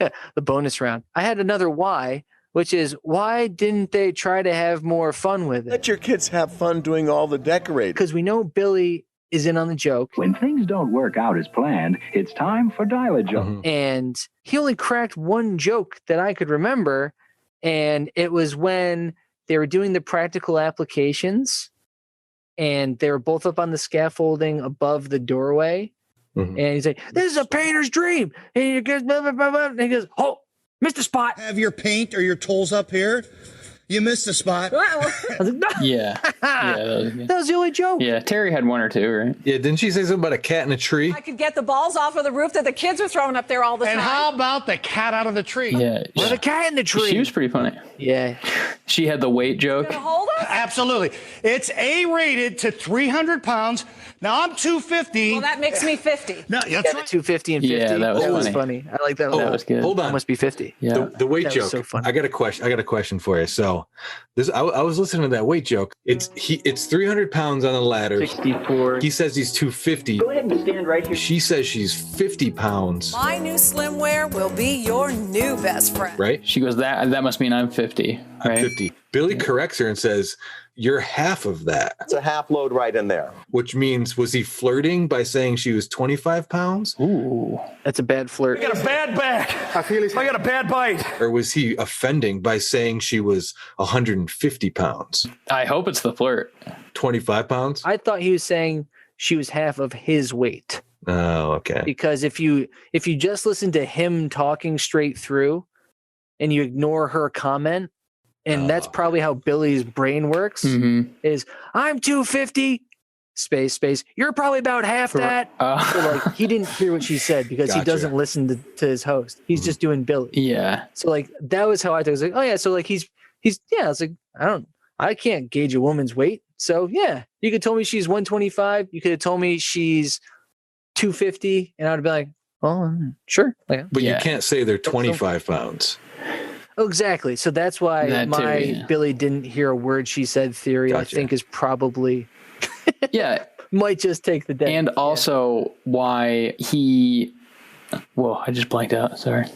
Speaker 8: the bonus round. I had another why, which is, why didn't they try to have more fun with it?
Speaker 1: Let your kids have fun doing all the decorating.
Speaker 8: Because we know Billy is in on the joke.
Speaker 7: When things don't work out as planned, it's time for Dial-A-Joke.
Speaker 8: And he only cracked one joke that I could remember, and it was when they were doing the practical applications, and they were both up on the scaffolding above the doorway. And he's like, "This is a painter's dream." And he goes, blah, blah, blah, blah. And he goes, "Oh, missed a spot."
Speaker 3: Have your paint or your tools up here. You missed a spot.
Speaker 10: Yeah.
Speaker 8: That was the only joke.
Speaker 10: Yeah, Terry had one or two, right?
Speaker 9: Yeah, didn't she say something about a cat in a tree?
Speaker 2: I could get the balls off of the roof that the kids are throwing up there all the time.
Speaker 3: And how about the cat out of the tree?
Speaker 10: Yeah.
Speaker 8: There's a cat in the tree.
Speaker 10: She was pretty funny.
Speaker 8: Yeah.
Speaker 10: She had the weight joke.
Speaker 2: Hold us?
Speaker 3: Absolutely. It's A-rated to 300 pounds. Now, I'm 250.
Speaker 2: Well, that makes me 50.
Speaker 3: No, that's
Speaker 8: Yeah,
Speaker 3: right.
Speaker 8: the 250 and 50.
Speaker 10: Yeah, that was
Speaker 8: funny. I like that.
Speaker 10: That was good.
Speaker 9: Hold on.
Speaker 8: That must be 50.
Speaker 10: Yeah.
Speaker 9: The weight
Speaker 8: That was
Speaker 9: joke.
Speaker 8: so funny.
Speaker 9: I got a question for you. So I was listening to that weight joke. It's 300 pounds on the ladder.
Speaker 10: 64.
Speaker 9: He says he's 250.
Speaker 7: Go ahead and stand right here.
Speaker 9: She says she's 50 pounds.
Speaker 2: My new slimwear will be your new best friend.
Speaker 9: Right?
Speaker 10: She goes, that must mean I'm 50. Right?
Speaker 9: I'm 50. Billy corrects her and says, "You're half of that."
Speaker 1: That's a half load right in there.
Speaker 9: Which means, was he flirting by saying she was 25 pounds?
Speaker 10: Ooh.
Speaker 8: That's a bad flirt.
Speaker 15: I got a bad back. I got a bad bite.
Speaker 9: Or was he offending by saying she was 150 pounds?
Speaker 10: I hope it's the flirt.
Speaker 9: 25 pounds?
Speaker 8: I thought he was saying she was half of his weight.
Speaker 9: Oh, okay.
Speaker 8: Because if you just listen to him talking straight through and you ignore her comment, and that's probably how Billy's brain works, is I'm 250, space, you're probably about half that. So like, he didn't hear what she said because he doesn't listen to his host. He's just doing Billy.
Speaker 10: Yeah.
Speaker 8: So like, that was how I thought. I was like, oh yeah, so like he's yeah, it's like, I can't gauge a woman's weight. So yeah, you could tell me she's 125. You could have told me she's 250, and I'd be like, oh, sure. Like,
Speaker 9: But you can't say they're 25 pounds.
Speaker 8: Oh, exactly. So that's why Billy didn't hear a word she said theory, I think, is probably might just take the day.
Speaker 10: And also why he... Whoa, I just blanked out. Sorry.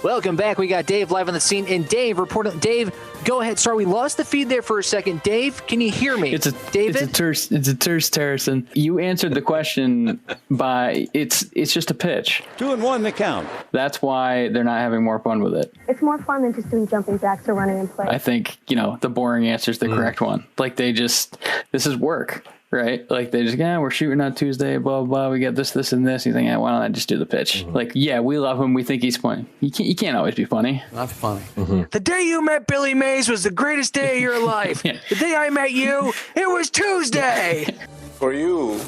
Speaker 8: Welcome back. We got Dave live on the scene. And Dave, Dave, go ahead. Sorry, we lost the feed there for a second. Dave, can you hear me? David?
Speaker 10: It's a terse terrace. And you answered the question by it's just a pitch.
Speaker 17: 2 and 1 the count.
Speaker 10: That's why they're not having more fun with it.
Speaker 18: It's more fun than just doing jumping jacks or running in place.
Speaker 10: I think, the boring answer is the correct one. Like this is work. Right? Like they just, we're shooting on Tuesday, blah, blah, we got this, and this. You think, why don't I just do the pitch? Like, yeah, we love him. We think he's funny. You can't always be funny.
Speaker 3: Not funny.
Speaker 8: The day you met Billy Mays was the greatest day of your life. The day I met you, it was Tuesday.
Speaker 11: For you,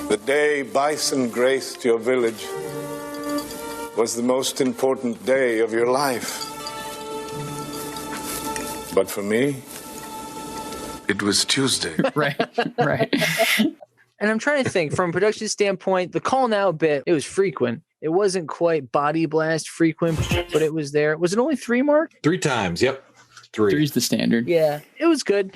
Speaker 11: the day bison graced your village was the most important day of your life. But for me, it was Tuesday.
Speaker 10: Right.
Speaker 8: And I'm trying to think, from a production standpoint, the call now bit, it was frequent. It wasn't quite body blast frequent, but it was there. Was it only 3, Mark?
Speaker 9: 3 times. Yep. 3.
Speaker 10: 3's the standard.
Speaker 8: Yeah, it was good.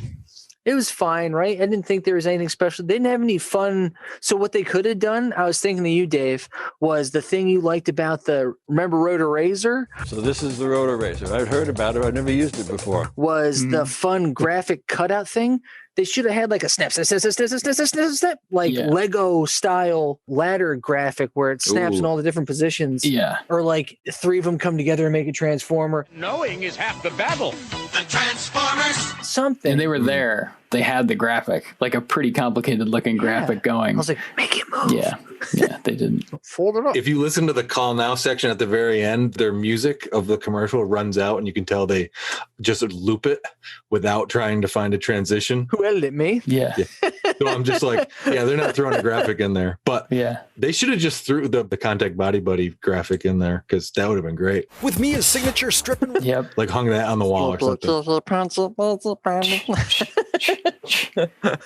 Speaker 8: It was fine, right? I didn't think there was anything special. They didn't have any fun. So what they could have done, I was thinking to you, Dave, was the thing you liked about remember Rotor Razor?
Speaker 4: So this is the Rotor Razor. I've heard about it. I've never used it before.
Speaker 8: Was the fun graphic cutout thing. They should have had like a snap, like Lego style ladder graphic where it snaps in all the different positions.
Speaker 10: Yeah.
Speaker 8: Or like 3 of them come together and make a transformer.
Speaker 15: Knowing is half the battle.
Speaker 22: The Transformers.
Speaker 8: Something.
Speaker 10: And they were there. They had the graphic, like a pretty complicated looking graphic going.
Speaker 8: I was like, make it move.
Speaker 10: Yeah. Yeah, they didn't.
Speaker 8: Fold it up.
Speaker 9: If you listen to the Call Now section at the very end, their music of the commercial runs out and you can tell they just loop it without trying to find a transition.
Speaker 8: Who edited me?
Speaker 10: Yeah.
Speaker 9: So I'm just like, yeah, they're not throwing a graphic in there. But
Speaker 10: yeah,
Speaker 9: they should have just threw the Contact Body Buddy graphic in there because that would have been great.
Speaker 14: With me as signature stripping.
Speaker 10: Yep.
Speaker 9: Like hung that on the wall or something.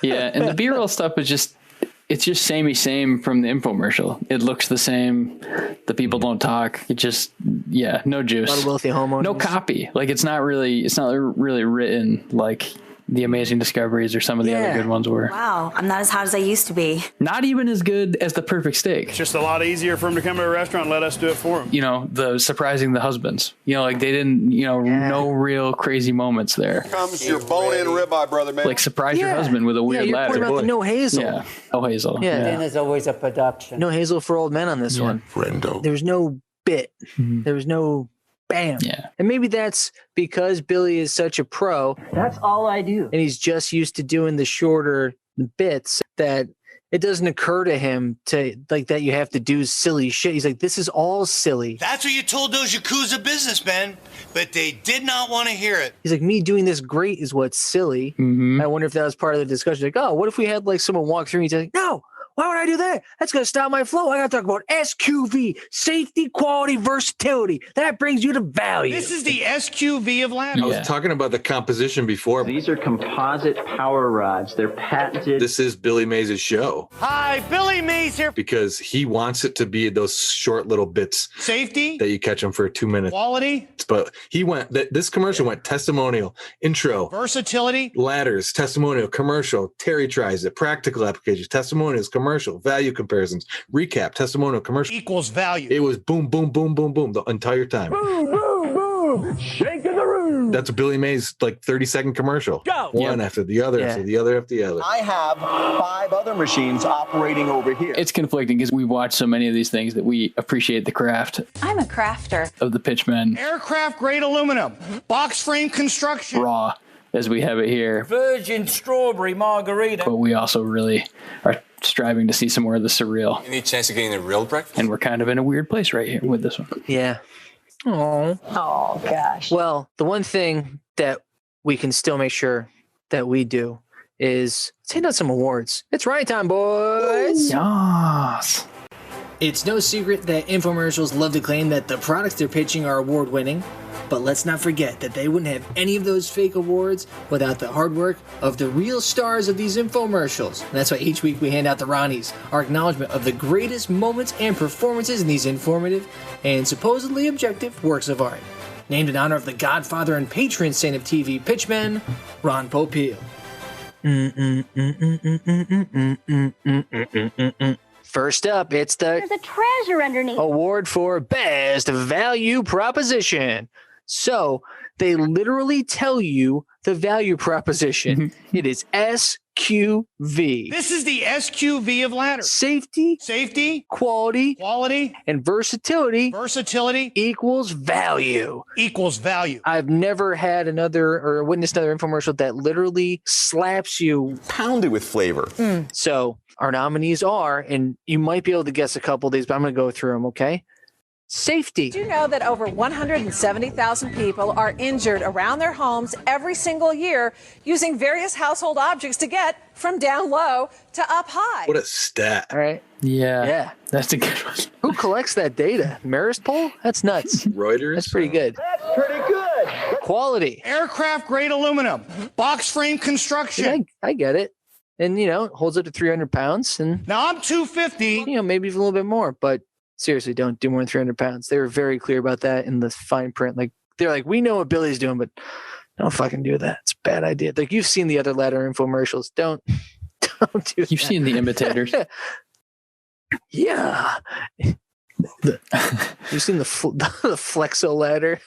Speaker 10: Yeah, and the B-roll stuff is just, it's just samey same from the infomercial. It looks the same. The people don't talk. It just, yeah, no juice.
Speaker 8: A lot of wealthy homeowners.
Speaker 10: No copy. Like it's not really written like The Amazing Discoveries or some of the other good ones were.
Speaker 16: Wow, I'm not as hot as I used to be.
Speaker 10: Not even as good as The Perfect Steak.
Speaker 3: It's just a lot easier for him to come to a restaurant and let us do it for him.
Speaker 10: You know, the surprising the husbands. You know, like they didn't, no real crazy moments there.
Speaker 22: Comes your bone-in ribeye, brother, man.
Speaker 10: Like surprise your husband with a weird
Speaker 8: you're
Speaker 10: ladder.
Speaker 8: pointing out the no Hazel.
Speaker 10: Yeah, no Hazel.
Speaker 8: Yeah.
Speaker 19: Then there's always a production.
Speaker 8: No Hazel for old men on this one.
Speaker 22: Friendo.
Speaker 8: There was no bit. There was no bam.
Speaker 10: Yeah.
Speaker 8: And maybe that's because Billy is such a pro.
Speaker 19: That's all I do.
Speaker 8: And he's just used to doing the shorter bits that it doesn't occur to him to like that you have to do silly shit. He's like, this is all silly.
Speaker 13: That's what you told those Yakuza businessmen, but they did not want to hear it.
Speaker 8: He's like, me doing this great is what's silly. I wonder if that was part of the discussion. Like, oh, what if we had like someone walk through and he's like, no, why would I do that? That's going to stop my flow. I got to talk about SQV, safety, quality, versatility. That brings you to value.
Speaker 3: This is the SQV of ladders.
Speaker 9: I was talking about the composition before.
Speaker 23: These are composite power rods. They're patented.
Speaker 9: This is Billy Mays' show
Speaker 3: Hi, Billy Mays here.
Speaker 9: because he wants it to be those short little bits
Speaker 3: Safety,
Speaker 9: that you catch him for 2 minutes.
Speaker 3: quality,
Speaker 9: But this commercial went testimonial, intro,
Speaker 3: versatility.
Speaker 9: ladders, testimonial, commercial, Terry tries it, practical applications, testimonials, commercial, value comparisons, recap, testimonial, commercial.
Speaker 3: Equals value.
Speaker 9: It was boom, boom, boom, boom, boom the entire time.
Speaker 17: Boom, boom, boom. Shaking the room.
Speaker 9: That's a Billy Mays like 30-second commercial.
Speaker 15: Go.
Speaker 9: One after the other, after the other, after the other.
Speaker 1: I have 5 other machines operating over here.
Speaker 10: It's conflicting because we watch so many of these things that we appreciate the craft
Speaker 2: I'm a crafter.
Speaker 10: of the pitchmen
Speaker 3: Aircraft grade aluminum, box frame construction.
Speaker 10: raw as we have it here.
Speaker 19: Virgin strawberry margarita.
Speaker 10: But we also really are striving to see some more of the surreal.
Speaker 24: Any chance of getting a real breakfast?
Speaker 10: And we're kind of in a weird place right here with this one.
Speaker 8: Yeah. Oh.
Speaker 19: Oh, gosh.
Speaker 8: Well, the one thing that we can still make sure that we do is let's hand out some awards. It's right time, boys.
Speaker 10: Yes.
Speaker 8: It's no secret that infomercials love to claim that the products they're pitching are award-winning, but let's not forget that they wouldn't have any of those fake awards without the hard work of the real stars of these infomercials. And that's why each week we hand out the Ronnies, our acknowledgement of the greatest moments and performances in these informative and supposedly objective works of art. Named in honor of the godfather and patron saint of TV pitchmen, Ron Popeil. First up, it's the
Speaker 18: There's a treasure underneath.
Speaker 8: award for Best Value Proposition. So they literally tell you the value proposition. It is SQV.
Speaker 3: This is the SQV of ladders.
Speaker 8: Safety, quality, and versatility equals value. I've never had another or witnessed another infomercial that literally slaps you.
Speaker 1: Pounded with flavor.
Speaker 8: So our nominees are, and you might be able to guess a couple of these, but I'm going to go through them, okay? Safety.
Speaker 2: Do you know that over 170,000 people are injured around their homes every single year using various household objects to get from down low to up high?
Speaker 9: What a stat.
Speaker 8: All right.
Speaker 10: Yeah. That's a good one.
Speaker 8: Who collects that data? Marist Poll? That's nuts.
Speaker 9: Reuters?
Speaker 8: That's pretty good.
Speaker 19: That's pretty good.
Speaker 8: Quality.
Speaker 3: Aircraft grade aluminum, box frame construction.
Speaker 8: Yeah, I get it. And, it holds up to 300 pounds. And
Speaker 3: now I'm 250.
Speaker 8: Maybe even a little bit more, but seriously, don't do more than 300 pounds. They were very clear about that in the fine print. Like, they're like, we know what Billy's doing, but Don't fucking do that. It's a bad idea. Like, you've seen the other ladder infomercials. Don't do that.
Speaker 10: You've seen the imitators.
Speaker 8: Yeah. You've seen the Flexo ladder.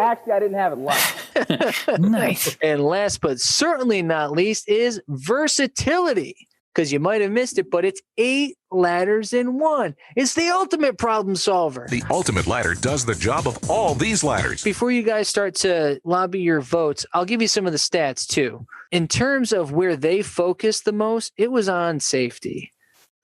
Speaker 19: Actually, I didn't have it live.
Speaker 10: Nice.
Speaker 8: And last but certainly not least is Versatility. Because you might have missed it, but it's 8 ladders in one. It's the ultimate problem solver.
Speaker 6: The ultimate ladder does the job of all these ladders.
Speaker 8: Before you guys start to lobby your votes, I'll give you some of the stats too. In terms of where they focused the most, it was on safety.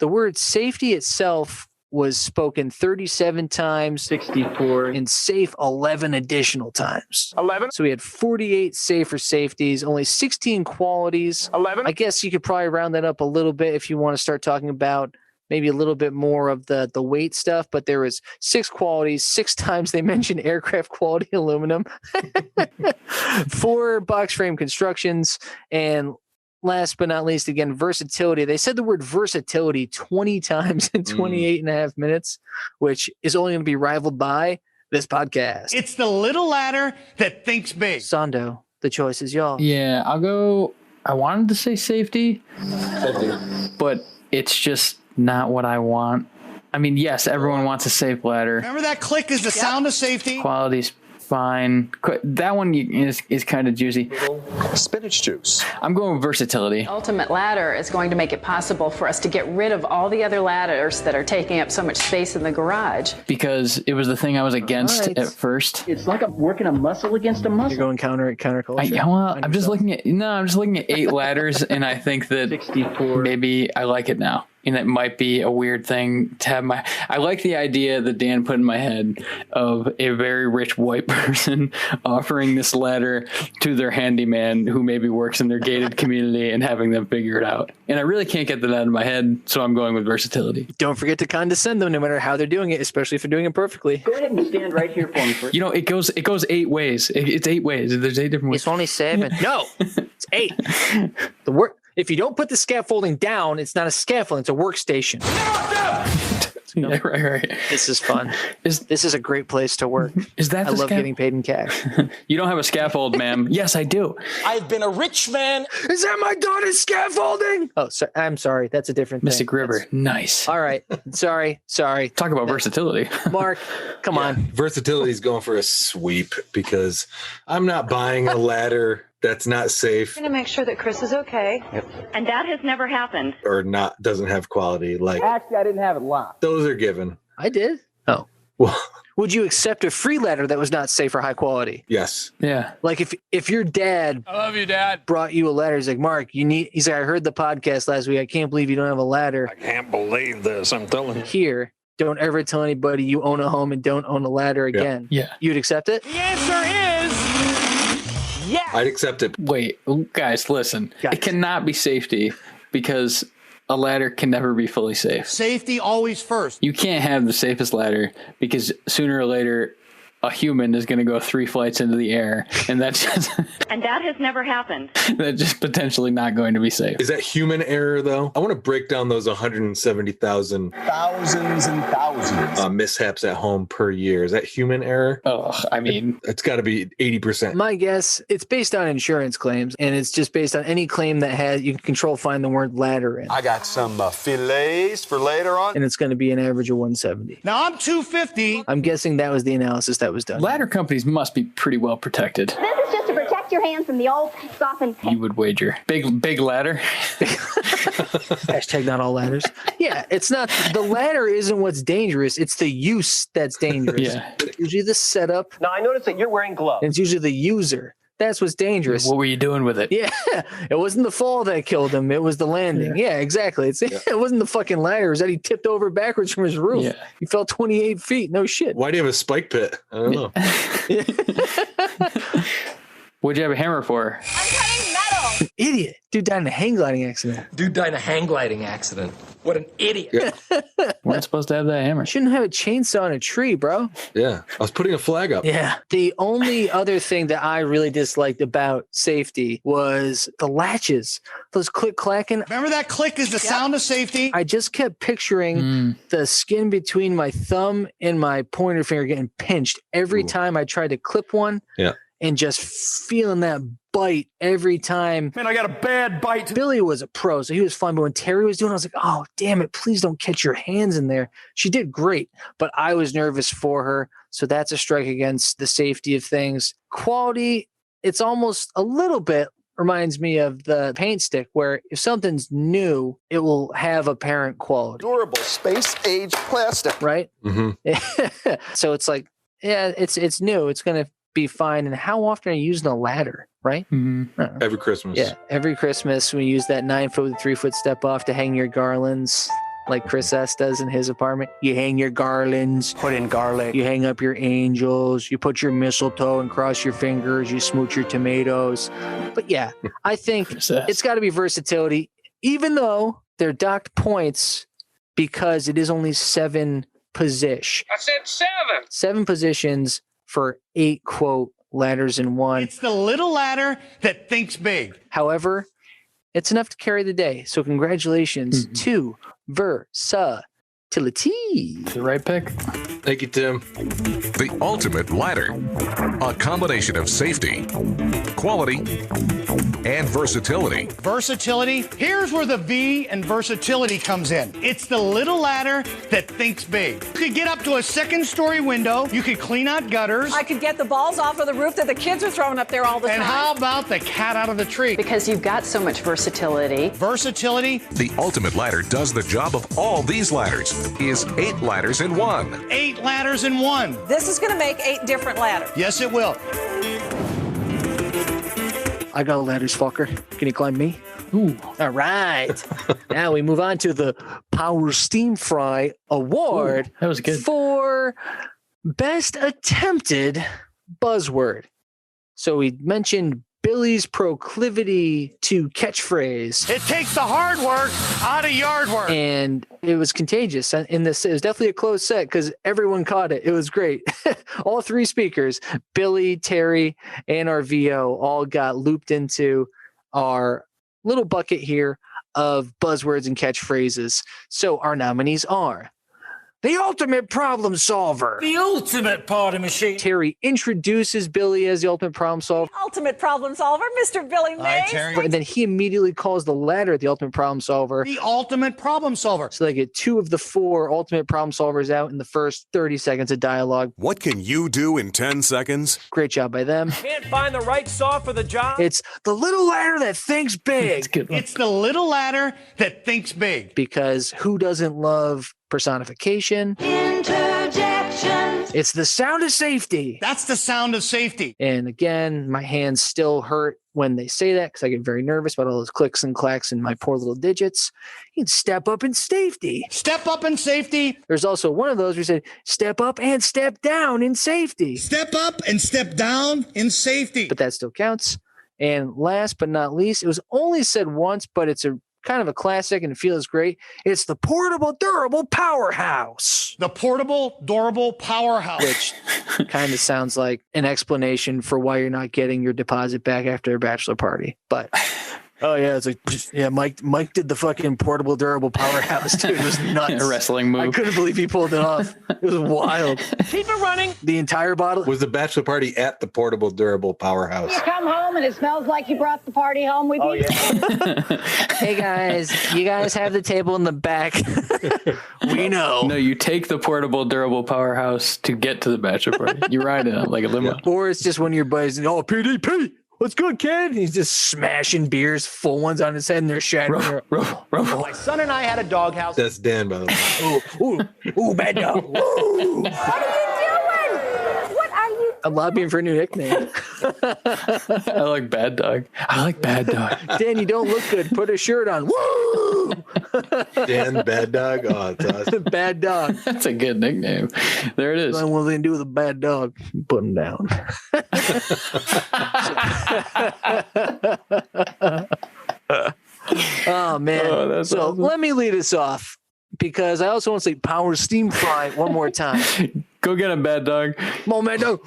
Speaker 8: The word safety itself was spoken 37 times, 64, and safe 11 additional times.
Speaker 15: 11.
Speaker 8: So we had 48 safer safeties, only 16 qualities.
Speaker 15: 11.
Speaker 8: I guess you could probably round that up a little bit if you want to start talking about maybe a little bit more of the weight stuff, but there was 6 qualities, 6 times they mentioned aircraft quality aluminum, 4 box frame constructions, and last but not least, again, versatility. They said the word versatility 20 times in 28 and a half minutes, which is only going to be rivaled by this podcast.
Speaker 3: It's the little ladder that thinks big.
Speaker 8: Sando, the choice is y'all.
Speaker 10: Yeah, I'll go. I wanted to say safety, but it's just not what I want. I mean, yes, everyone wants a safe ladder.
Speaker 3: Remember that click is the sound of safety?
Speaker 10: Quality's fine. That one is kind of juicy.
Speaker 1: Spinach juice.
Speaker 10: I'm going with versatility.
Speaker 2: Ultimate ladder is going to make it possible for us to get rid of all the other ladders that are taking up so much space in the garage.
Speaker 10: Because it was the thing I was against at first.
Speaker 19: It's like I'm working a muscle against a muscle.
Speaker 8: You're going counterculture.
Speaker 10: I'm just looking at 8 ladders, and I think that 64. Maybe I like it now. And it might be a weird thing to have I like the idea that Dan put in my head of a very rich white person offering this ladder to their handyman who maybe works in their gated community and having them figure it out. And I really can't get that out of my head, so I'm going with versatility.
Speaker 8: Don't forget to condescend them no matter how they're doing it, especially if they're doing it perfectly.
Speaker 19: Go ahead and stand right here for me first.
Speaker 10: You know, it goes 8 ways. It's 8 ways. There's 8 different ways.
Speaker 8: It's only 7. No, it's 8. If you don't put the scaffolding down, it's not a scaffolding, it's a workstation.
Speaker 10: Yeah, right.
Speaker 8: This is fun. This is a great place to work.
Speaker 10: Is that
Speaker 8: I love getting paid in cash.
Speaker 10: You don't have a scaffold, ma'am. Yes, I do.
Speaker 14: I've been a rich man.
Speaker 8: Is that my daughter's scaffolding? Oh, I'm sorry. That's a different thing.
Speaker 10: Mystic River. Nice.
Speaker 8: All right. Sorry.
Speaker 10: Talk about versatility.
Speaker 8: Mark, come on.
Speaker 9: Versatility is going for a sweep because I'm not buying a ladder that's not safe.
Speaker 2: I'm going to make sure that Chris is okay.
Speaker 9: Yep.
Speaker 18: And that has never happened.
Speaker 9: Or doesn't have quality. Like,
Speaker 19: actually, I didn't have it live.
Speaker 9: Those are given.
Speaker 8: I did. Oh.
Speaker 9: Well,
Speaker 8: would you accept a free ladder that was not safe or high quality?
Speaker 9: Yes.
Speaker 10: Yeah.
Speaker 8: Like if your dad,
Speaker 15: I love you, Dad,
Speaker 8: brought you a ladder, he's like, Mark, he's like, I heard the podcast last week. I can't believe you don't have a ladder.
Speaker 4: I can't believe this. I'm telling you.
Speaker 8: Here, don't ever tell anybody you own a home and don't own a ladder again.
Speaker 10: Yeah.
Speaker 8: You'd accept it?
Speaker 15: The answer is yes.
Speaker 9: I'd accept it.
Speaker 10: Wait, guys, listen. It cannot be safety because a ladder can never be fully safe.
Speaker 3: Safety always first.
Speaker 10: You can't have the safest ladder because sooner or later a human is going to go 3 flights into the air, and that's just
Speaker 18: and that has never happened.
Speaker 10: That's just potentially not going to be safe.
Speaker 9: Is that human error though? I want to break down those 170,000
Speaker 1: thousands and thousands
Speaker 9: mishaps at home per year. Is that human error?
Speaker 10: Oh, I mean,
Speaker 9: it's got to be 80%.
Speaker 8: My guess, it's based on insurance claims, and it's just based on any claim that you can find the word ladder in.
Speaker 14: I got some fillets for later on.
Speaker 8: And it's going to be an average of 170.
Speaker 3: Now I'm 250.
Speaker 8: I'm guessing that was the analysis that was done.
Speaker 10: Ladder companies must be pretty well protected.
Speaker 18: This is just to protect your hands from the old softened paint.
Speaker 10: You would wager. Big ladder.
Speaker 8: Hashtag not all ladders. Yeah, it's not, the ladder isn't what's dangerous. It's the use that's dangerous.
Speaker 10: Yeah.
Speaker 8: It's usually the setup.
Speaker 12: Now, I noticed that you're wearing gloves.
Speaker 8: And it's usually the user. That's what's dangerous.
Speaker 10: What were you doing with it?
Speaker 8: Yeah, it wasn't the fall that killed him. It was the landing. Yeah, exactly. It wasn't the fucking ladder. It was that he tipped over backwards from his roof.
Speaker 10: Yeah.
Speaker 8: He fell 28 feet. No shit.
Speaker 9: Why do you have a spike pit? I don't know.
Speaker 10: What'd you have a hammer for?
Speaker 18: I'm cutting metal.
Speaker 8: Idiot. Dude died in a hang gliding accident.
Speaker 14: What an idiot.
Speaker 10: We're not supposed to have that hammer.
Speaker 8: Shouldn't have a chainsaw in a tree, bro.
Speaker 9: Yeah. I was putting a flag up.
Speaker 8: Yeah. The only other thing that I really disliked about safety was the latches. Those click-clacking.
Speaker 3: Remember that click is the sound of safety?
Speaker 8: I just kept picturing the skin between my thumb and my pointer finger getting pinched every time I tried to clip one.
Speaker 9: Yeah.
Speaker 8: and just feeling that bite every time.
Speaker 14: Man, I got a bad bite.
Speaker 8: Billy was a pro, so he was fun. But when Terry was doing it, I was like, oh, damn it. Please don't catch your hands in there. She did great, but I was nervous for her. So that's a strike against the safety of things. Quality, it's almost a little bit reminds me of the paint stick, where if something's new, it will have apparent quality.
Speaker 14: Durable, space-age plastic.
Speaker 8: Right?
Speaker 9: Mm-hmm.
Speaker 8: So it's like, yeah, it's new. It's going to be fine. And how often are you using a ladder, right?
Speaker 10: Mm-hmm.
Speaker 9: Every Christmas.
Speaker 8: Yeah, every Christmas we use that 9-foot with 3-foot step off to hang your garlands, like Chris S. does in his apartment. You hang your garlands.
Speaker 14: Put in garlic.
Speaker 8: You hang up your angels. You put your mistletoe and cross your fingers. You smooch your tomatoes. But yeah, I think it's got to be versatility, even though they're docked points because it is only 7 position.
Speaker 12: I said 7.
Speaker 8: 7 positions for 8 quote ladders in one.
Speaker 3: It's the little ladder that thinks big.
Speaker 8: However, it's enough to carry the day. So congratulations to Versatility.
Speaker 10: The right pick.
Speaker 9: Thank you, Tim.
Speaker 6: The ultimate ladder. A combination of safety, quality, and versatility.
Speaker 3: Versatility. Here's where the V in versatility comes in. It's the little ladder that thinks big. You could get up to a 2nd-story window. You could clean out gutters.
Speaker 2: I could get the balls off of the roof that the kids are throwing up there all the time.
Speaker 3: And how about the cat out of the tree?
Speaker 2: Because you've got so much versatility.
Speaker 3: Versatility.
Speaker 6: The ultimate ladder does the job of all these ladders. Is 8 ladders in one.
Speaker 3: 8 ladders in one.
Speaker 2: This is going to make 8 different ladders.
Speaker 3: Yes, it will.
Speaker 8: I got ladders, fucker. Can you climb me? Ooh. All right. Now we move on to the Power Steam Fry Award.
Speaker 10: Ooh, that was good.
Speaker 8: For Best Attempted Buzzword. So we mentioned Billy's proclivity to catchphrase.
Speaker 3: It takes the hard work out of yard work.
Speaker 8: And it was contagious. In this, it was definitely a close set because everyone caught it. It was great. All 3 speakers, Billy, Terry, and our VO, all got looped into our little bucket here of buzzwords and catchphrases. So our nominees are the ultimate problem solver.
Speaker 14: The ultimate party machine.
Speaker 8: Terry introduces Billy as the ultimate problem solver.
Speaker 2: Ultimate problem solver, Mr. Billy Mays.
Speaker 3: Hi, Terry.
Speaker 8: And then he immediately calls the ladder the ultimate problem solver.
Speaker 3: The ultimate problem solver.
Speaker 8: So they get 2 of the 4 ultimate problem solvers out in the first 30 seconds of dialogue.
Speaker 5: What can you do in 10 seconds?
Speaker 8: Great job by them.
Speaker 15: Can't find the right saw for the job?
Speaker 8: It's the little ladder that thinks big.
Speaker 3: It's the little ladder that thinks big.
Speaker 8: Because who doesn't love personification?
Speaker 18: Interjection.
Speaker 8: It's the sound of safety.
Speaker 3: That's the sound of safety.
Speaker 8: And again, my hands still hurt when they say that because I get very nervous about all those clicks and clacks in my poor little digits. You can step up in safety.
Speaker 3: Step up in safety.
Speaker 8: There's also one of those where you said step up and step down in safety.
Speaker 3: Step up and step down in safety.
Speaker 8: But that still counts. And last but not least, it was only said once, but it's a kind of a classic and it feels great. It's the portable, durable powerhouse.
Speaker 3: The portable, durable powerhouse.
Speaker 8: Which kind of sounds like an explanation for why you're not getting your deposit back after a bachelor party. But oh yeah, it's like yeah, Mike did the fucking portable, durable powerhouse, dude. It was nuts.
Speaker 10: A wrestling move.
Speaker 8: I couldn't believe he pulled it off. It was wild.
Speaker 15: Keep it running.
Speaker 8: The entire bottle.
Speaker 9: Was the bachelor party at the portable, durable powerhouse?
Speaker 18: You come home and it smells like you brought the party home with you.
Speaker 8: Yeah. Hey guys, you guys have the table in the back. We know.
Speaker 10: No, you take the portable, durable powerhouse to get to the bachelor party. You ride it like a limo.
Speaker 8: Yeah. Or it's just one of your buddies, oh, PDP, what's good, kid? And he's just smashing beers, full ones on his head, and they're shattering.
Speaker 15: My son and I had a doghouse.
Speaker 9: That's Dan, by the way.
Speaker 8: Ooh, bad dog. Ooh.
Speaker 18: What are you doing? What are you doing?
Speaker 8: I'm lobbying for a new nickname.
Speaker 10: I like bad dog. I like bad dog.
Speaker 8: Dan, you don't look good. Put a shirt on. Woo!
Speaker 9: Dan, bad dog. Oh, that's awesome.
Speaker 8: Bad dog.
Speaker 10: That's a good nickname. There it is.
Speaker 8: What are they gonna do with a bad dog? Put him down. Oh man.
Speaker 10: Oh, so
Speaker 8: awesome. Let me lead us off because I also want to say Power Steam Fry one more time.
Speaker 10: Go get him, bad dog.
Speaker 8: Come on, bad dog.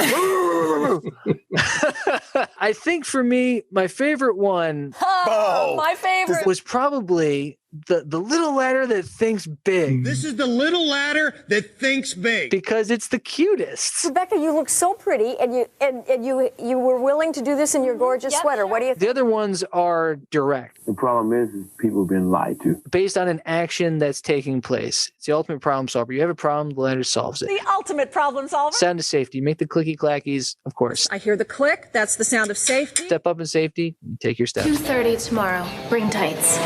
Speaker 8: I think for me, my favorite one
Speaker 2: my favorite
Speaker 8: was probably the little ladder that thinks big.
Speaker 3: This is the little ladder that thinks big.
Speaker 8: Because it's the cutest.
Speaker 7: Rebecca, you look so pretty, and you were willing to do this in your gorgeous sweater. What do you think?
Speaker 8: The other ones are direct.
Speaker 23: The problem is people have been lied to.
Speaker 8: Based on an action that's taking place. It's the ultimate problem solver. You have a problem, the ladder solves it.
Speaker 2: The ultimate problem solver.
Speaker 8: Sound of safety. Make the clicky clackies, of course.
Speaker 2: I hear the click. That's the sound of safety.
Speaker 8: Step up in safety. Take your steps.
Speaker 20: 2:30 tomorrow. Bring tights.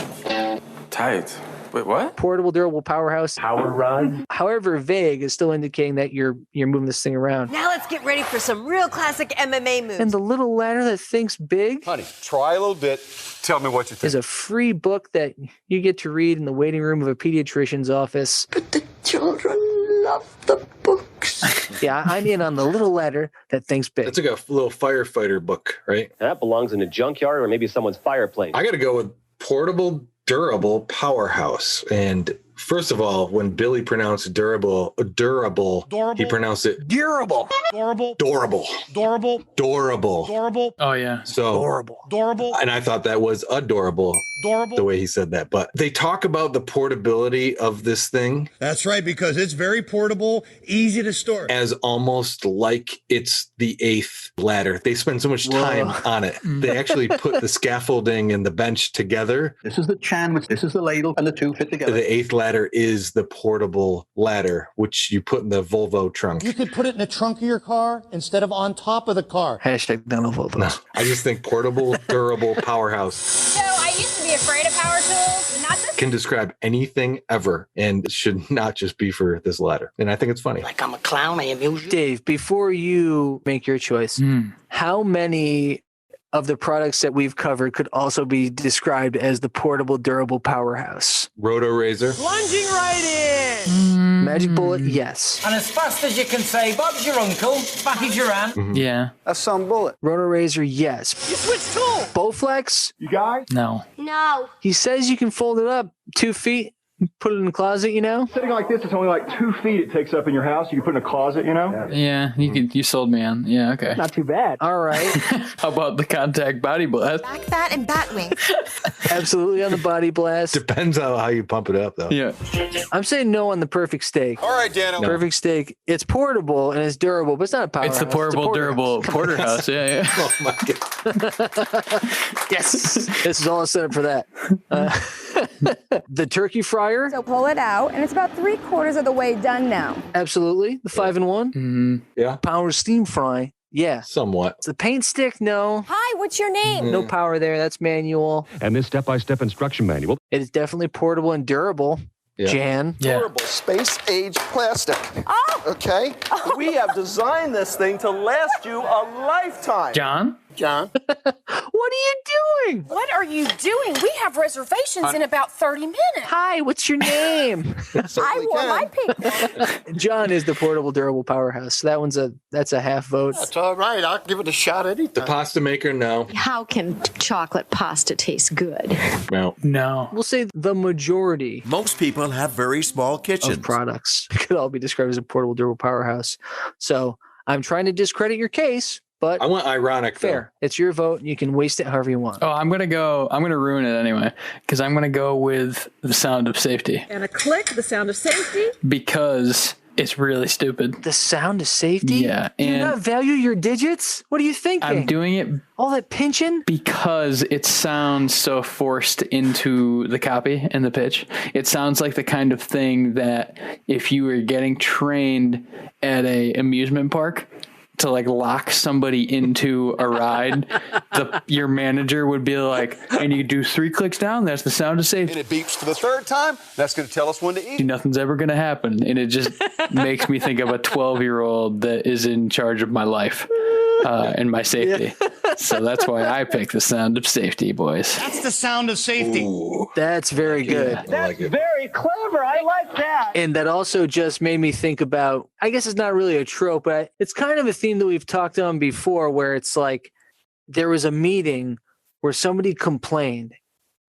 Speaker 23: Tight. Wait, what?
Speaker 8: Portable, durable powerhouse.
Speaker 23: Power rod.
Speaker 8: However vague is still indicating that you're moving this thing around.
Speaker 21: Now let's get ready for some real classic MMA moves.
Speaker 8: And the little ladder that thinks big.
Speaker 24: Honey, try a little bit. Tell me what you think.
Speaker 8: Is a free book that you get to read in the waiting room of a pediatrician's office.
Speaker 21: But the children love the books.
Speaker 8: Yeah, I'm in on the little ladder that thinks big.
Speaker 9: That's like a little firefighter book, right?
Speaker 12: That belongs in a junkyard or maybe someone's fireplace.
Speaker 9: I got to go with portable, durable powerhouse. And first of all, when Billy pronounced durable, he pronounced it
Speaker 8: durable.
Speaker 9: Durable.
Speaker 10: Oh, yeah.
Speaker 9: So
Speaker 3: Durable.
Speaker 9: And I thought that was adorable. The way he said that. But they talk about the portability of this thing.
Speaker 3: That's right, because it's very portable, easy to store.
Speaker 9: As almost like it's the 8th ladder. They spend so much time on it. They actually put the scaffolding and the bench together.
Speaker 23: This is the chan, this is the ladle, and the two fit together.
Speaker 9: The 8th ladder is the portable ladder, which you put in the Volvo trunk.
Speaker 3: You could put it in the trunk of your car instead of on top of the car.
Speaker 8: Hashtag none Volvo.
Speaker 9: No, I just think portable, durable powerhouse.
Speaker 18: So I used to be afraid of power tools, but not this.
Speaker 9: Can describe anything ever and should not just be for this ladder. And I think it's funny.
Speaker 21: Like I'm a clown, I amuse you.
Speaker 8: Dave, before you make your choice, how many of the products that we've covered could also be described as the portable, durable powerhouse?
Speaker 9: Roto Razor.
Speaker 14: Plunging right in.
Speaker 8: Magic Bullet, yes.
Speaker 14: And as fast as you can say, Bob's your uncle, back is your aunt.
Speaker 10: Yeah.
Speaker 23: That's some bullet.
Speaker 8: Roto Razor, yes.
Speaker 14: You switch tools.
Speaker 8: Bowflex?
Speaker 23: You guys?
Speaker 10: No.
Speaker 18: No.
Speaker 8: He says you can fold it up 2 feet, put it in the closet, you know?
Speaker 17: Sitting like this, it's only like 2 feet it takes up in your house. You can put in a closet, you know?
Speaker 10: Yeah, you sold me on. Yeah, okay.
Speaker 19: Not too bad.
Speaker 8: All right.
Speaker 10: How about the contact body blast?
Speaker 21: Back fat and bat wing.
Speaker 8: Absolutely on the body blast.
Speaker 9: Depends on how you pump it up, though.
Speaker 10: Yeah.
Speaker 8: I'm saying no on the perfect steak.
Speaker 24: All right, Dano.
Speaker 8: Perfect steak. It's portable and it's durable, but it's not a powerhouse.
Speaker 10: It's the portable, durable porterhouse. Yeah.
Speaker 9: Oh, my God.
Speaker 8: Yes. This is all a setup for that. The turkey fryer.
Speaker 7: So pull it out, and it's about 3/4 of the way done now.
Speaker 8: Absolutely. The 5-in-1.
Speaker 9: Yeah.
Speaker 8: Power steam fry. Yeah.
Speaker 9: Somewhat.
Speaker 8: The paint stick, no.
Speaker 7: Hi, what's your name?
Speaker 8: No power there. That's manual.
Speaker 25: And this step-by-step instruction manual.
Speaker 8: It is definitely portable and durable.
Speaker 9: Yeah.
Speaker 8: Jan.
Speaker 10: Yeah.
Speaker 14: Durable space-age plastic.
Speaker 7: Oh!
Speaker 14: Okay? We have designed this thing to last you a lifetime.
Speaker 10: John?
Speaker 14: John?
Speaker 8: What are you doing?
Speaker 7: What are you doing? We have reservations in about 30 minutes.
Speaker 8: Hi, what's your name?
Speaker 7: I wore my pink.
Speaker 8: John is the portable, durable powerhouse. So that's a half vote.
Speaker 14: That's all right. I'll give it a shot anytime.
Speaker 9: The pasta maker, no.
Speaker 21: How can chocolate pasta taste good?
Speaker 10: No.
Speaker 8: We'll say the majority
Speaker 26: Most people have very small kitchens.
Speaker 8: of products could all be described as a portable, durable powerhouse. So I'm trying to discredit your case, but
Speaker 9: I want ironic,
Speaker 8: fair. It's your vote, and you can waste it however you want.
Speaker 10: Oh, I'm going to ruin it anyway, because I'm going to go with the sound of safety.
Speaker 2: And a click, the sound of safety.
Speaker 10: Because it's really stupid.
Speaker 8: The sound of safety?
Speaker 10: Yeah.
Speaker 8: Do you
Speaker 10: And
Speaker 8: not value your digits? What are you thinking?
Speaker 10: I'm doing it
Speaker 8: all that pinching?
Speaker 10: because it sounds so forced into the copy and the pitch. It sounds like the kind of thing that if you were getting trained at a amusement park to like lock somebody into a ride, your manager would be like, and you do 3 clicks down, that's the sound of safety.
Speaker 24: And it beeps for the 3rd time. That's going to tell us when to eat.
Speaker 10: Nothing's ever going to happen. And it just makes me think of a 12-year-old that is in charge of my life and my safety. So that's why I pick the sound of safety, boys.
Speaker 3: That's the sound of safety.
Speaker 9: Ooh.
Speaker 8: That's very good.
Speaker 9: That's
Speaker 19: very clever. I like that.
Speaker 8: And that also just made me think about, I guess it's not really a trope, but it's kind of a theme that we've talked on before, where it's like there was a meeting where somebody complained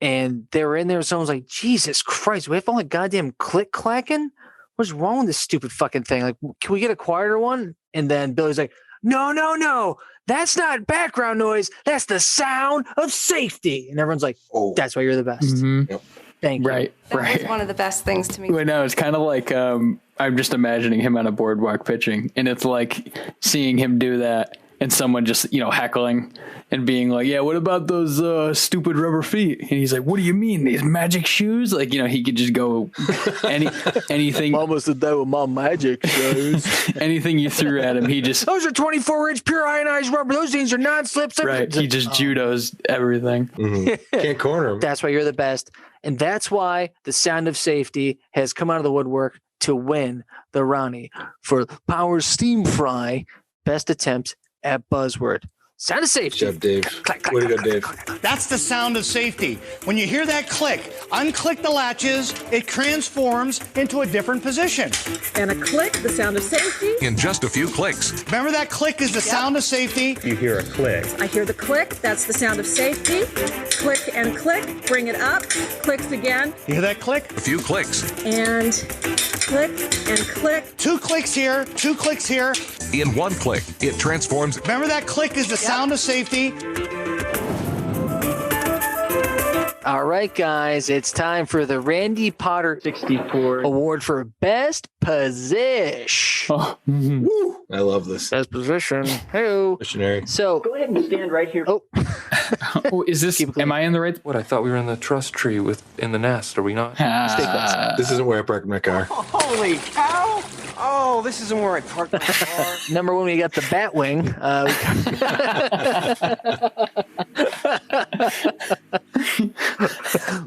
Speaker 8: and they were in there and someone's like, Jesus Christ, we have all that goddamn click clacking? What's wrong with this stupid fucking thing? Like, can we get a quieter one? And then Billy's like, no. That's not background noise. That's the sound of safety. And everyone's like, oh, that's why you're the best.
Speaker 10: Mm-hmm.
Speaker 9: Yep.
Speaker 8: Thank you.
Speaker 10: Right.
Speaker 1: That was one of the best things to me.
Speaker 10: Well, no, it's kind of like I'm just imagining him on a boardwalk pitching, and it's like seeing him do that and someone just, heckling and being like, yeah, what about those stupid rubber feet? And he's like, what do you mean, these magic shoes? Like, he could just go anything.
Speaker 8: Mama said that with my magic shoes.
Speaker 10: Anything you threw at him, he just...
Speaker 8: Those are 24-inch pure ionized rubber. Those things are non-slip.
Speaker 10: Right, he just judos everything.
Speaker 9: Mm-hmm. Can't corner him.
Speaker 8: That's why you're the best. And that's why the Sound of Safety has come out of the woodwork to win the Ronnie for Power Steam Fry Best Attempts at Buzzword. Sound of Safety.
Speaker 9: Good job, Dave.
Speaker 8: Clack, clack,
Speaker 9: Way to go,
Speaker 8: clack,
Speaker 9: Dave.
Speaker 8: clack, clack.
Speaker 3: That's the sound of safety. When you hear that click, unclick the latches, it transforms into a different position.
Speaker 2: And a click, the sound of safety.
Speaker 6: In just a few clicks.
Speaker 3: Remember that click is the sound of safety?
Speaker 17: You hear a click.
Speaker 2: I hear the click, that's the sound of safety. Click and click, bring it up, clicks again,
Speaker 3: You hear that click?
Speaker 6: A few clicks.
Speaker 2: and click and click.
Speaker 3: 2 clicks here, 2 clicks here.
Speaker 6: In one click, it transforms.
Speaker 3: Remember that click is the sound of safety?
Speaker 8: All right, guys, it's time for the Randy Potter 64 Award for Best Position.
Speaker 10: Oh, mm-hmm.
Speaker 9: Woo! I love this.
Speaker 8: Best position. Hey,
Speaker 9: Missionary.
Speaker 8: so
Speaker 19: Go ahead and stand right here.
Speaker 8: oh,
Speaker 10: Oh, is this? Am I in the right?
Speaker 4: What? I thought we were in the trust tree in the nest. Are we not?
Speaker 9: This isn't where I parked my car.
Speaker 19: Holy cow! Oh, this isn't where I parked my car.
Speaker 8: number one, we got the Batwing.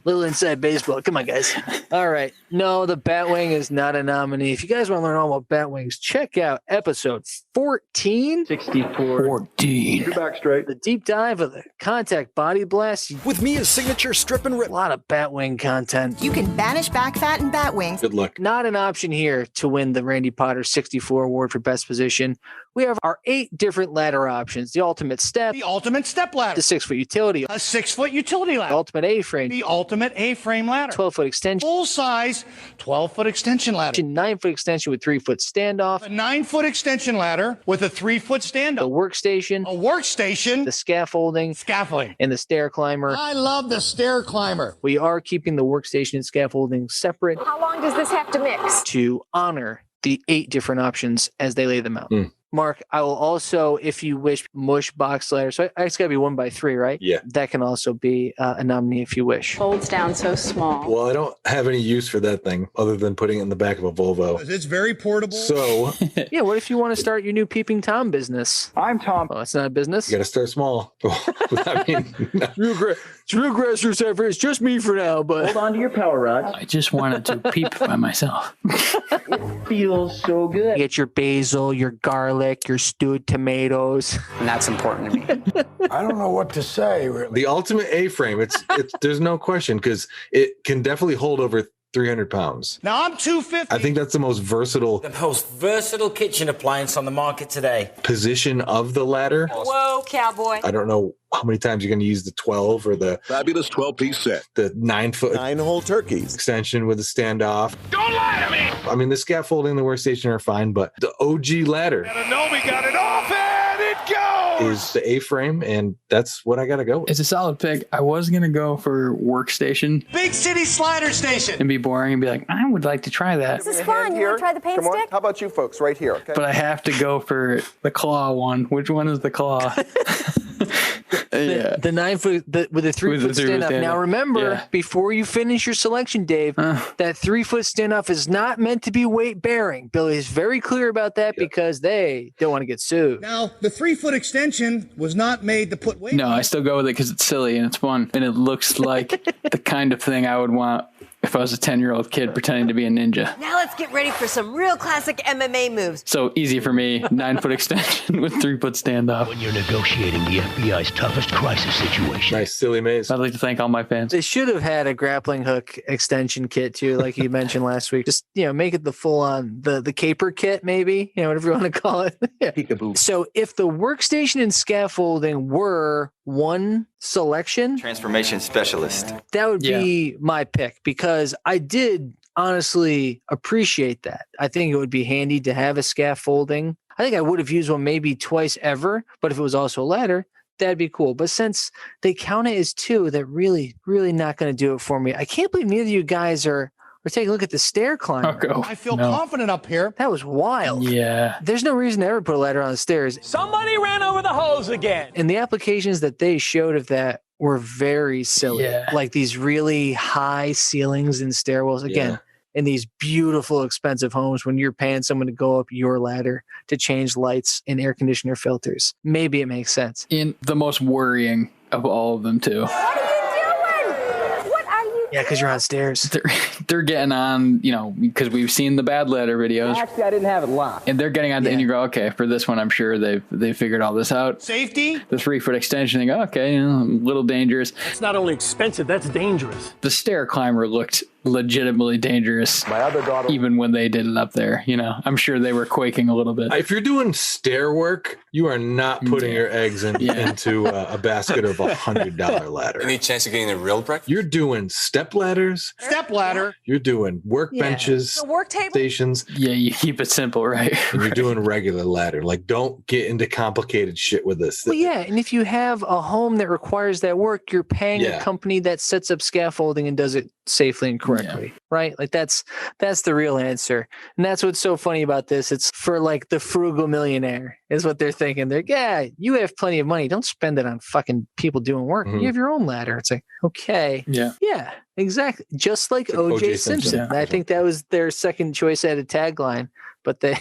Speaker 8: Little inside baseball. Come on, guys. All right. No, the Batwing is not a nominee. If you guys want to learn all about Batwings, check out episode 14.
Speaker 10: 14.
Speaker 17: You're back straight.
Speaker 8: The deep dive of the contact body blast.
Speaker 11: With Mia's signature strip and rip.
Speaker 8: A lot of Batwing content.
Speaker 13: You can banish back fat and Batwings.
Speaker 9: Good luck.
Speaker 8: Not an option here to win the Randy Potter 64 award for best position. We have our 8 different ladder options. The ultimate step.
Speaker 3: The ultimate step ladder.
Speaker 8: The 6-foot utility.
Speaker 3: A 6-foot utility ladder.
Speaker 8: The ultimate A-frame.
Speaker 3: The ultimate A-frame ladder.
Speaker 8: 12-foot extension.
Speaker 3: Full-size 12-foot extension ladder.
Speaker 8: 9-foot extension with 3-foot standoff.
Speaker 3: A 9-foot extension ladder with a 3-foot
Speaker 8: The
Speaker 3: standoff.
Speaker 8: workstation.
Speaker 3: A workstation.
Speaker 8: The scaffolding.
Speaker 3: Scaffolding.
Speaker 8: And the stair climber.
Speaker 3: I love the stair climber.
Speaker 8: We are keeping the workstation and scaffolding separate
Speaker 7: How long does this have to mix?
Speaker 8: to honor the 8 different options as they lay them out. Mark, I will also, if you wish, mush box ladder. So it's got to be 1x3, right?
Speaker 9: Yeah.
Speaker 8: That can also be a nominee if you wish.
Speaker 1: Folds down so small.
Speaker 9: Well, I don't have any use for that thing other than putting it in the back of a Volvo.
Speaker 3: It's very portable.
Speaker 9: So
Speaker 8: Yeah, what if you want to start your new Peeping Tom business?
Speaker 19: I'm Tom.
Speaker 8: Oh, it's not a business?
Speaker 9: you got to start small. I mean,
Speaker 8: It's real grassroots effort. It's just me for now, but
Speaker 19: Hold on to your power rods.
Speaker 10: I just wanted to peep by myself.
Speaker 19: It feels so good.
Speaker 8: get your basil, your garlic, your stewed tomatoes.
Speaker 19: And that's important to me.
Speaker 11: I don't know what to say, really.
Speaker 9: the ultimate A-frame. It's there's no question because it can definitely hold over 300 pounds.
Speaker 3: Now I'm 250.
Speaker 9: I think that's the most versatile
Speaker 16: The most versatile kitchen appliance on the market today.
Speaker 9: position of the ladder.
Speaker 7: Whoa, cowboy.
Speaker 9: I don't know how many times you're going to use the 12 or the
Speaker 26: Fabulous 12-piece set.
Speaker 9: the 9-foot
Speaker 26: 9-hole turkeys.
Speaker 9: extension with a standoff. Don't lie to me. I mean, the scaffolding and the workstation are fine, but the OG ladder
Speaker 17: No, we got it off and it goes.
Speaker 9: is the A-frame, and that's what I got to go with.
Speaker 10: It's a solid pick. I was gonna go for workstation
Speaker 3: Big city slider station.
Speaker 10: and be boring and be like, I would like to try that,
Speaker 7: This is fun. You want to try the paint
Speaker 14: Come on.
Speaker 7: stick?
Speaker 14: How about you folks right here? Okay.
Speaker 10: but I have to go for the claw one. Which one is the claw? Yeah.
Speaker 8: The 9-foot with the 3-foot standoff. Now remember, before you finish your selection, Dave, that 3-foot standoff is not meant to be weight bearing. Billy is very clear about that because they don't want to get sued.
Speaker 3: Now, the 3-foot extension was not made to put weight.
Speaker 10: No, I still go with it because it's silly and it's fun. And it looks like the kind of thing I would want if I was a 10-year-old kid pretending to be a ninja.
Speaker 13: Now let's get ready for some real classic MMA moves.
Speaker 10: So easy for me, 9-foot extension with 3-foot standoff.
Speaker 22: When you're negotiating the FBI's toughest crisis situation.
Speaker 9: Nice, silly maze.
Speaker 10: I'd like to thank all my fans.
Speaker 8: They should have had a grappling hook extension kit too, like you mentioned last week. Just make it the full on the caper kit, maybe whatever you want to call it. Yeah. So if the workstation and scaffolding were one selection,
Speaker 27: transformation specialist,
Speaker 8: that would be my pick because I did honestly appreciate that. I think it would be handy to have a scaffolding. I think I would have used one maybe twice ever, but if it was also a ladder, that'd be cool. But since they count it as 2, that really not going to do it for me. I can't believe neither of you guys are taking a look at the stair climber.
Speaker 3: I feel confident up here.
Speaker 8: That was wild.
Speaker 10: Yeah.
Speaker 8: There's no reason to ever put a ladder on the stairs.
Speaker 19: Somebody ran over the hose again.
Speaker 8: And the applications that they showed of that were very silly.
Speaker 10: Yeah.
Speaker 8: Like these really high ceilings and stairwells. Again, in these beautiful, expensive homes when you're paying someone to go up your ladder to change lights and air conditioner filters. Maybe it makes sense.
Speaker 10: In the most worrying of all of them, too.
Speaker 8: Yeah, because you're on stairs.
Speaker 10: They're getting on, because we've seen the bad ladder videos.
Speaker 19: Actually, I didn't have it locked.
Speaker 10: And they're getting on, and you go, okay, for this one, I'm sure they figured all this out.
Speaker 3: Safety?
Speaker 10: The 3-foot extension, they go, okay, a little dangerous.
Speaker 19: It's not only expensive, that's dangerous.
Speaker 10: The stair climber looked legitimately dangerous.
Speaker 24: My other daughter.
Speaker 10: Even when they did it up there, I'm sure they were quaking a little bit.
Speaker 9: If you're doing stair work, you are not putting your eggs into a basket of $100 ladder.
Speaker 24: Any chance of getting a real breakfast?
Speaker 9: You're doing step ladders.
Speaker 3: Step ladder.
Speaker 9: You're doing workbenches.
Speaker 2: The work table.
Speaker 9: Stations.
Speaker 10: Yeah, you keep it simple, right?
Speaker 9: And you're doing regular ladder. Like, don't get into complicated shit with this.
Speaker 8: Well, yeah, and if you have a home that requires that work, you're paying a company that sets up scaffolding and does it safely and correctly, right? Like that's the real answer. And that's what's so funny about this. It's for like the frugal millionaire is what they're thinking. They're you have plenty of money. Don't spend it on fucking people doing work. You have your own ladder. It's like, okay. Yeah, exactly. Just like O.J. Simpson.
Speaker 10: Yeah.
Speaker 8: I think that was their second choice at a tagline, but they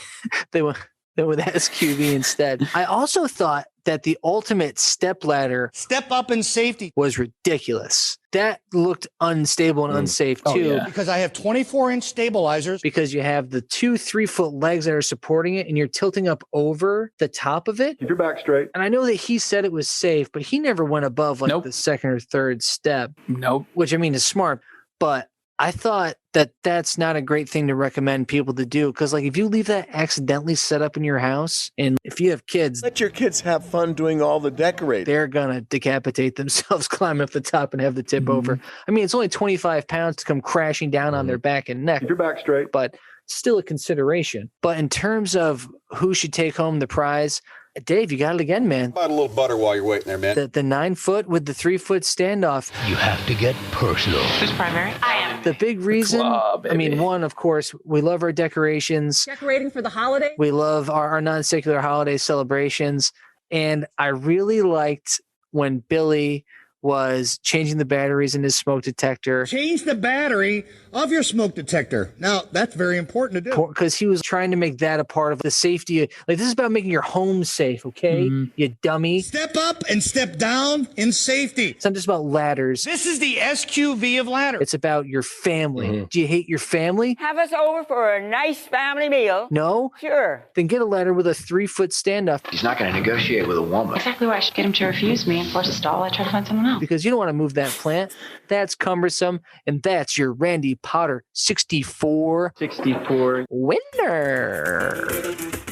Speaker 8: went with SQV instead. I also thought that the ultimate step ladder,
Speaker 3: step up in safety,
Speaker 8: was ridiculous. That looked unstable and unsafe too.
Speaker 3: Because I have 24-inch stabilizers.
Speaker 8: Because you have the 2 3-foot legs that are supporting it and you're tilting up over the top of it.
Speaker 24: Keep your back straight.
Speaker 8: And I know that he said it was safe, but he never went above like the second or third step.
Speaker 10: Nope.
Speaker 8: Which I mean is smart, but I thought that that's not a great thing to recommend people to do. Because like if you leave that accidentally set up in your house and if you have kids,
Speaker 24: Let your kids have fun doing all the decorating.
Speaker 8: They're going to decapitate themselves climbing up the top and have the tip over. I mean, it's only 25 pounds to come crashing down on their back and neck.
Speaker 24: Keep your back straight.
Speaker 8: But still a consideration. But in terms of who should take home the prize, Dave, you got it again, man.
Speaker 24: About a little butter while you're waiting there, man.
Speaker 8: The 9-foot with the 3-foot standoff.
Speaker 22: You have to get personal.
Speaker 5: Who's primary? I am.
Speaker 8: The big reason, one, of course, we love our decorations.
Speaker 2: Decorating for the holiday.
Speaker 8: We love our non-secular holiday celebrations. And I really liked when Billy was changing the batteries in his smoke detector.
Speaker 3: Change the battery of your smoke detector. Now, that's very important to do.
Speaker 8: Because he was trying to make that a part of the safety. Like, this is about making your home safe, okay? You dummy.
Speaker 3: Step up and step down in safety.
Speaker 8: It's not just about ladders.
Speaker 3: This is the SQV of ladders.
Speaker 8: It's about your family. Do you hate your family?
Speaker 5: Have us over for a nice family meal.
Speaker 8: No?
Speaker 5: Sure.
Speaker 8: Then get a ladder with a 3-foot standoff.
Speaker 22: He's not going to negotiate with a woman.
Speaker 5: Exactly why I should get him to refuse me and force a stall. I try to find someone else.
Speaker 8: Because you don't want to move that plant. That's cumbersome. And that's your Randy Potter 64 winner.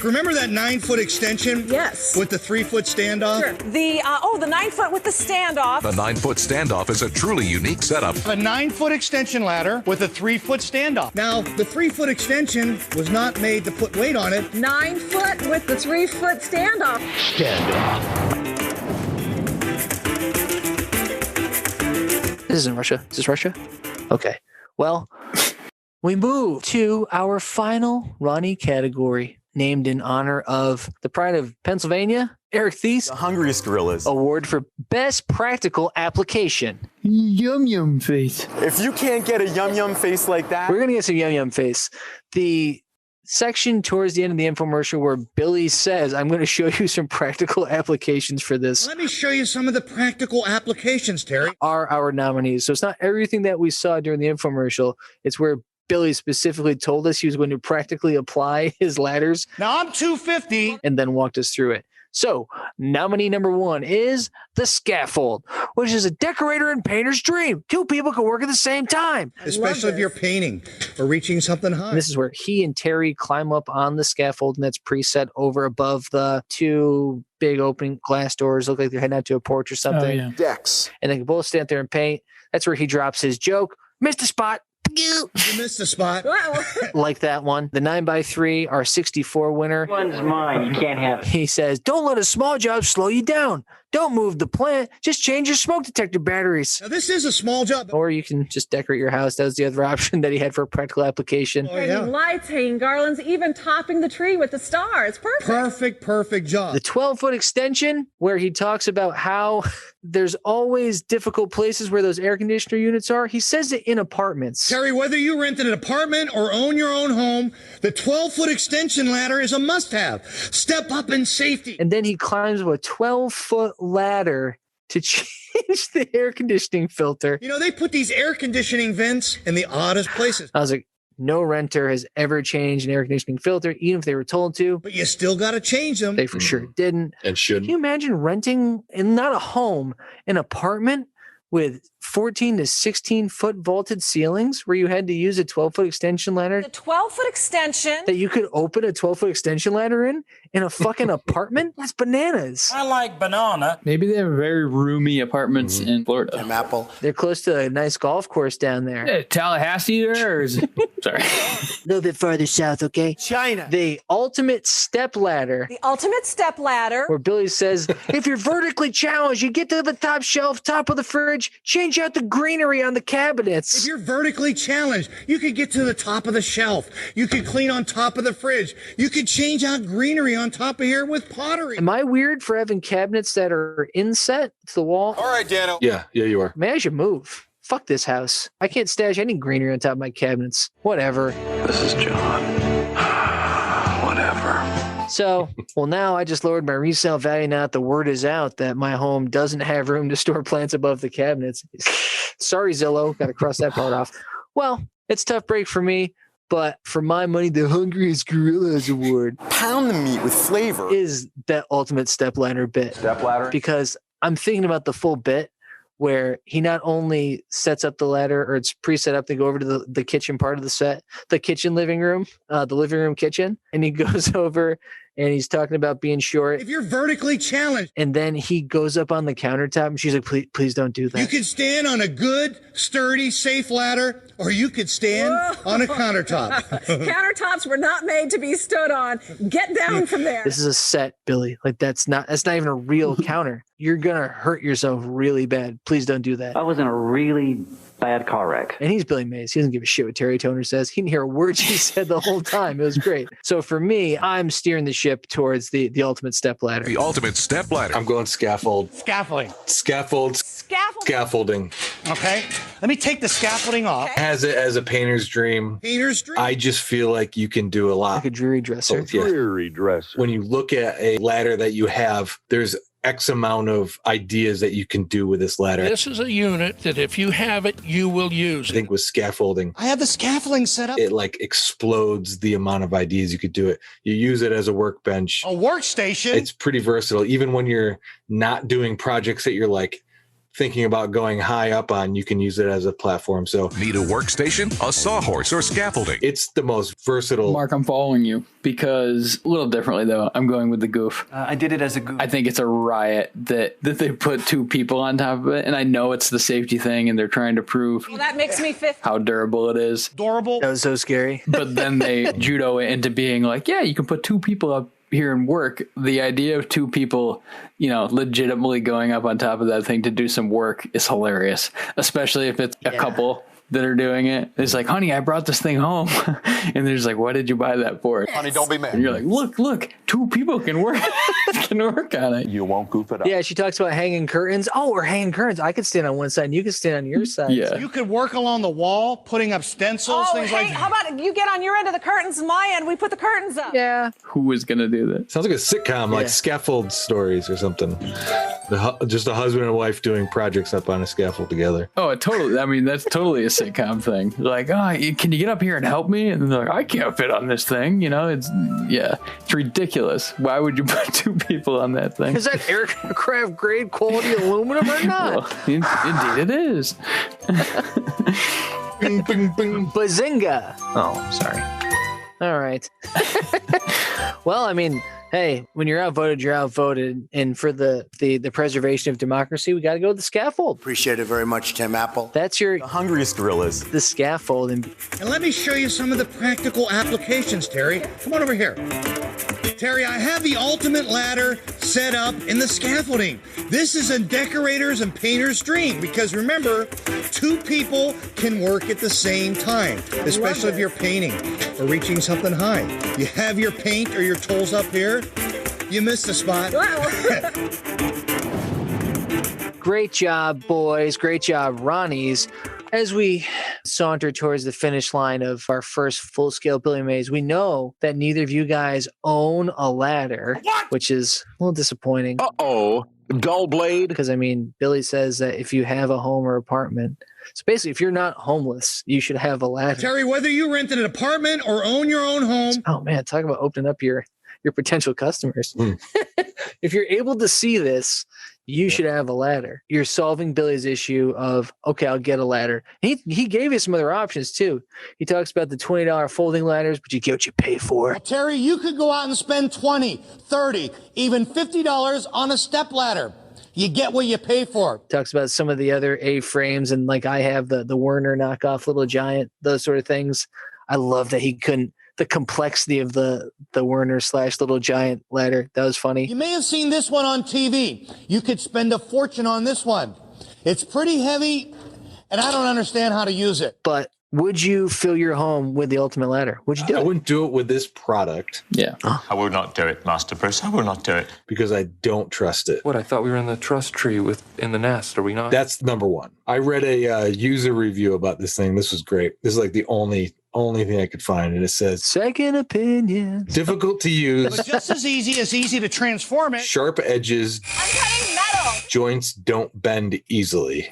Speaker 3: Remember that 9-foot extension?
Speaker 2: Yes.
Speaker 3: With the 3-foot standoff?
Speaker 2: Sure. The 9-foot with the standoff.
Speaker 6: The 9-foot standoff is a truly unique setup.
Speaker 3: A 9-foot extension ladder with a 3-foot standoff. Now, the 3-foot extension was not made to put weight on it.
Speaker 2: 9-foot with the 3-foot standoff.
Speaker 22: Standoff.
Speaker 8: This isn't Russia. Is this Russia? Okay. Well, we move to our final Ronnie category, named in honor of the pride of Pennsylvania, Eric Thies.
Speaker 24: The hungriest gorillas.
Speaker 8: Award for Best Practical Application.
Speaker 10: Yum yum face.
Speaker 24: If you can't get a yum yum face like that.
Speaker 8: We're going to get some yum yum face. The section towards the end of the infomercial where Billy says, I'm going to show you some practical applications for this.
Speaker 3: Let me show you some of the practical applications, Terry.
Speaker 8: Are our nominees. So it's not everything that we saw during the infomercial. It's where Billy specifically told us he was going to practically apply his ladders.
Speaker 3: Now I'm 250.
Speaker 8: And then walked us through it. So nominee number 1 is the scaffold, which is a decorator and painter's dream. 2 people can work at the same time.
Speaker 3: Especially if you're painting or reaching something high.
Speaker 8: And this is where he and Terry climb up on the scaffold, and that's preset over above the 2 big open glass doors. Look like they're heading out to a porch or something.
Speaker 24: Decks.
Speaker 8: And they can both stand there and paint. That's where he drops his joke. Missed a spot.
Speaker 3: You missed the spot.
Speaker 8: Like that one. The 9x3, our 64 winner.
Speaker 12: One's mine. You can't have it.
Speaker 8: He says, don't let a small job slow you down. Don't move the plant. Just change your smoke detector batteries.
Speaker 3: Now, this is a small job.
Speaker 8: Or you can just decorate your house. That was the other option that he had for a practical application.
Speaker 2: Hanging lights, hanging garlands, even topping the tree with the stars.
Speaker 3: Perfect job.
Speaker 8: The 12-foot extension, where he talks about how there's always difficult places where those air conditioner units are. He says it in apartments.
Speaker 3: Terry, whether you rent an apartment or own your own home, the 12-foot extension ladder is a must-have. Step up in safety.
Speaker 8: And then he climbs up a 12-foot ladder to change the air conditioning filter.
Speaker 3: You know, they put these air conditioning vents in the oddest places.
Speaker 8: I was like, no renter has ever changed an air conditioning filter, even if they were told to.
Speaker 3: But you still got to change them.
Speaker 8: They for sure didn't.
Speaker 9: And shouldn't.
Speaker 8: Can you imagine renting, in not a home, an apartment with 14 to 16 foot vaulted ceilings where you had to use a 12-foot extension ladder?
Speaker 2: The 12-foot extension.
Speaker 8: That you could open a 12-foot extension ladder in a fucking apartment? That's bananas.
Speaker 16: I like banana.
Speaker 10: Maybe they have very roomy apartments in Florida.
Speaker 3: Apple.
Speaker 8: They're close to a nice golf course down there.
Speaker 10: Yeah, Tallahassee there, or is it? Sorry.
Speaker 8: A little bit farther south, okay?
Speaker 3: China.
Speaker 8: The ultimate step ladder.
Speaker 2: The ultimate step ladder.
Speaker 8: Where Billy says, if you're vertically challenged, you get to the top shelf, top of the fridge, change out the greenery on the cabinets.
Speaker 3: If you're vertically challenged, you could get to the top of the shelf. You could clean on top of the fridge. You could change out greenery on top of here with pottery.
Speaker 8: Am I weird for having cabinets that are inset to the wall?
Speaker 24: All right, Dano.
Speaker 9: Yeah, you are.
Speaker 8: Man, I should move. Fuck this house. I can't stash any greenery on top of my cabinets. Whatever.
Speaker 4: This is John. Whatever.
Speaker 8: So, well, now I just lowered my resale value. Now that the word is out that my home doesn't have room to store plants above the cabinets. Sorry, Zillow. Got to cross that part off. Well, it's a tough break for me. But for my money, the Hungriest Gorillas Award.
Speaker 24: Pound the meat with flavor.
Speaker 8: Is that ultimate step ladder bit.
Speaker 24: Step ladder?
Speaker 8: Because I'm thinking about the full bit where he not only sets up the ladder, or it's pre-set up to go over to the kitchen part of the set, the kitchen living room, the living room kitchen, and he goes over and he's talking about being short.
Speaker 3: If you're vertically challenged.
Speaker 8: And then he goes up on the countertop and she's like, please don't do that.
Speaker 3: You could stand on a good, sturdy, safe ladder, or you could stand on a countertop.
Speaker 2: Countertops were not made to be stood on. Get down from there.
Speaker 8: This is a set, Billy. Like that's not even a real counter. You're going to hurt yourself really bad. Please don't do that.
Speaker 12: I was in a really bad car wreck.
Speaker 8: And he's Billy Mays. He doesn't give a shit what Terry Toner says. He didn't hear a word she said the whole time. It was great. So for me, I'm steering the ship towards the ultimate step ladder.
Speaker 6: The ultimate step ladder.
Speaker 9: I'm going scaffold.
Speaker 3: Scaffolding.
Speaker 9: Scaffolding.
Speaker 3: Okay. Let me take the scaffolding off.
Speaker 9: As a painter's dream.
Speaker 3: Painter's dream.
Speaker 9: I just feel like you can do a lot.
Speaker 8: Like a dreary dresser.
Speaker 24: Dreary dresser.
Speaker 9: When you look at a ladder that you have, there's X amount of ideas that you can do with this ladder.
Speaker 15: This is a unit that if you have it, you will use
Speaker 9: I think with scaffolding,
Speaker 3: I have the scaffolding set up.
Speaker 9: it like explodes the amount of ideas you could do it. You use it as a workbench.
Speaker 3: A workstation.
Speaker 9: It's pretty versatile. Even when you're not doing projects that you're like thinking about going high up on, you can use it as a platform. So
Speaker 6: Need a workstation, a sawhorse, or scaffolding?
Speaker 9: It's the most versatile.
Speaker 10: Mark, I'm following you because a little differently though. I'm going with the goof.
Speaker 12: I did it as a goof.
Speaker 10: I think it's a riot that they put two people on top of it, and I know it's the safety thing, and they're trying to prove
Speaker 2: Well, that makes me 50.
Speaker 10: how durable it is.
Speaker 3: Adorable.
Speaker 8: That was so scary.
Speaker 10: But then they judo it into being like, yeah, you can put two people up here and work. The idea of two people, legitimately going up on top of that thing to do some work is hilarious, especially if it's a couple that are doing it. It's like, honey, I brought this thing home. And they're just like, what did you buy that for?
Speaker 24: Honey, don't be mad.
Speaker 10: And you're like, look, two people can work on it.
Speaker 24: You won't goof it up.
Speaker 8: Yeah, she talks about hanging curtains. Oh, we're hanging curtains. I could stand on one side and you could stand on your side.
Speaker 10: Yeah.
Speaker 3: You could work along the wall, putting up stencils, things like that.
Speaker 2: How about you get on your end of the curtains and my end? We put the curtains up.
Speaker 8: Yeah.
Speaker 10: Who is going to do that?
Speaker 9: Sounds like a sitcom, like Scaffold Stories or something. Just a husband and wife doing projects up on a scaffold together.
Speaker 10: Oh, totally. I mean, that's totally a sitcom thing. Like, can you get up here and help me? And they're like, I can't fit on this thing. It's ridiculous. Why would you put two people on that thing?
Speaker 8: Is that aircraft grade quality aluminum or not?
Speaker 10: Well, indeed it is.
Speaker 8: Bing, bing, bing. Bazinga. Oh, sorry. All right. Well, I mean, Hey, when you're outvoted, you're outvoted. And for the preservation of democracy, we got to go with the scaffold.
Speaker 1: Appreciate it very much, Tim Apple.
Speaker 8: That's the
Speaker 1: hungriest gorillas.
Speaker 8: The scaffold.
Speaker 3: And let me show you some of the practical applications, Terry. Come on over here. Terry, I have the ultimate ladder set up in the scaffolding. This is a decorator's and painter's dream because remember, 2 people can work at the same time, especially if you're painting or reaching something high. You have your paint or your tools up here, you missed the spot.
Speaker 8: Great job, boys. Great job, Ronnies. As we saunter towards the finish line of our first full-scale Billy Mays, we know that neither of you guys own a ladder, which is a little disappointing.
Speaker 26: Uh-oh. Dull blade.
Speaker 8: Because, I mean, Billy says that if you have a home or apartment, so basically, if you're not homeless, you should have a ladder.
Speaker 3: Terry, whether you rent an apartment or own your own home.
Speaker 8: Oh, man, talk about opening up your potential customers. If you're able to see this, you should have a ladder. You're solving Billy's issue of, okay, I'll get a ladder. He gave you some other options, too. He talks about the $20 folding ladders, but you get what you pay for.
Speaker 3: Well, Terry, you could go out and spend $20, $30, even $50 on a step ladder. You get what you pay for.
Speaker 8: Talks about some of the other A-frames, and like I have the Werner knockoff Little Giant, those sort of things. I love that he couldn't. The complexity of the Werner / Little Giant ladder. That was funny.
Speaker 3: You may have seen this one on TV. You could spend a fortune on this one. It's pretty heavy, and I don't understand how to use it.
Speaker 8: But would you fill your home with the ultimate ladder? Would you do it?
Speaker 9: I wouldn't do it with this product.
Speaker 10: Yeah.
Speaker 18: I will not do it, Master Bruce. I will not do it.
Speaker 9: Because I don't trust it.
Speaker 4: What? I thought we were in the trust tree in the nest. Are we not?
Speaker 9: That's number one. I read a user review about this thing. This was great. This is like the only thing I could find, and it says
Speaker 8: second opinion,
Speaker 9: difficult to use,
Speaker 3: but just as easy to transform it.
Speaker 9: Sharp edges.
Speaker 13: I'm cutting metal.
Speaker 9: Joints don't bend easily.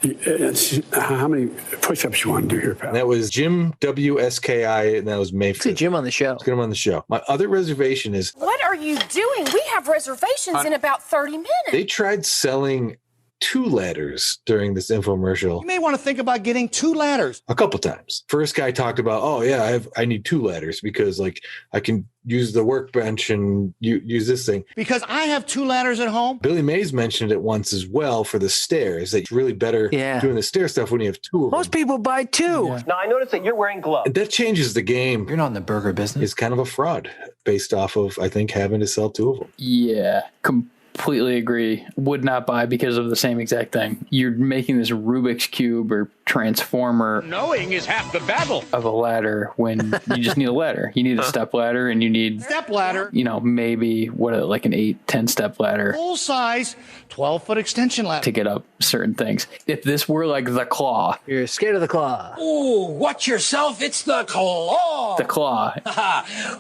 Speaker 11: How many push-ups you want to do here, pal?
Speaker 9: And that was Jim WSKI, and that was May 5th.
Speaker 8: See Jim on the show.
Speaker 9: Let's get him on the show. My other reservation is,
Speaker 7: What are you doing? We have reservations in about 30 minutes.
Speaker 9: they tried selling 2 ladders during this infomercial.
Speaker 3: You may want to think about getting 2 ladders.
Speaker 9: A couple times. First guy talked about, oh yeah, I need 2 ladders because like I can use the workbench and use this thing.
Speaker 3: Because I have 2 ladders at home.
Speaker 9: Billy Mays mentioned it once as well for the stairs. That it's really better doing the stair stuff when you have 2 of them.
Speaker 8: Most people buy 2.
Speaker 19: Now, I noticed that you're wearing gloves.
Speaker 9: That changes the game.
Speaker 12: You're not in the burger business.
Speaker 9: It's kind of a fraud based off of, I think, having to sell 2 of them.
Speaker 10: Yeah. Completely agree. Would not buy because of the same exact thing. You're making this Rubik's Cube or transformer.
Speaker 15: Knowing is half the battle.
Speaker 10: Of a ladder when you just need a ladder. You need a step ladder and you need
Speaker 3: step ladder.
Speaker 10: You know, maybe like an 8-10 step ladder.
Speaker 3: Full size 12-foot extension ladder.
Speaker 10: To get up certain things. If this were like the claw.
Speaker 8: You're scared of the claw.
Speaker 15: Ooh, watch yourself. It's the claw.
Speaker 10: The claw.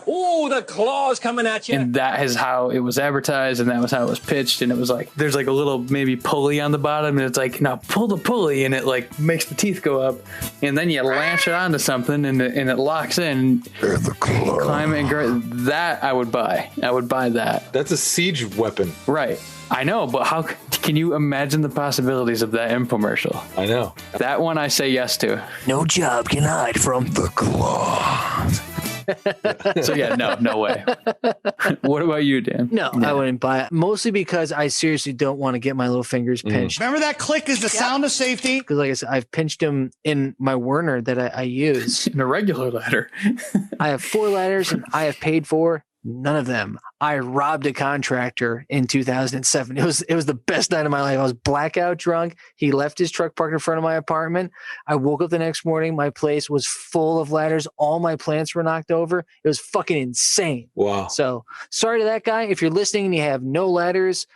Speaker 15: Ooh, the claw's coming at you.
Speaker 10: And that is how it was advertised and that was how it was pitched. And it was like, there's like a little maybe pulley on the bottom and it's like, now pull the pulley and it like makes the teeth go up. And then you latch it onto something and it locks in.
Speaker 11: The claw.
Speaker 10: Climb and that I would buy. I would buy that.
Speaker 9: That's a siege weapon.
Speaker 10: Right. I know, but how can you imagine the possibilities of that infomercial?
Speaker 9: I know.
Speaker 10: That one I say yes to.
Speaker 8: No job can hide from the claw.
Speaker 10: So yeah, no way. What about you, Dan?
Speaker 8: No, I wouldn't buy it. Mostly because I seriously don't want to get my little fingers pinched.
Speaker 3: Remember that click is the sound of safety?
Speaker 8: Because like I said, I've pinched them in my Werner that I use.
Speaker 10: In a regular ladder.
Speaker 8: I have 4 ladders and I have paid for none of them. I robbed a contractor in 2007. It was the best night of my life. I was blackout drunk. He left his truck parked in front of my apartment. I woke up the next morning. My place was full of ladders. All my plants were knocked over. It was fucking insane.
Speaker 9: Wow.
Speaker 8: So sorry to that guy. If you're listening and you have no ladders,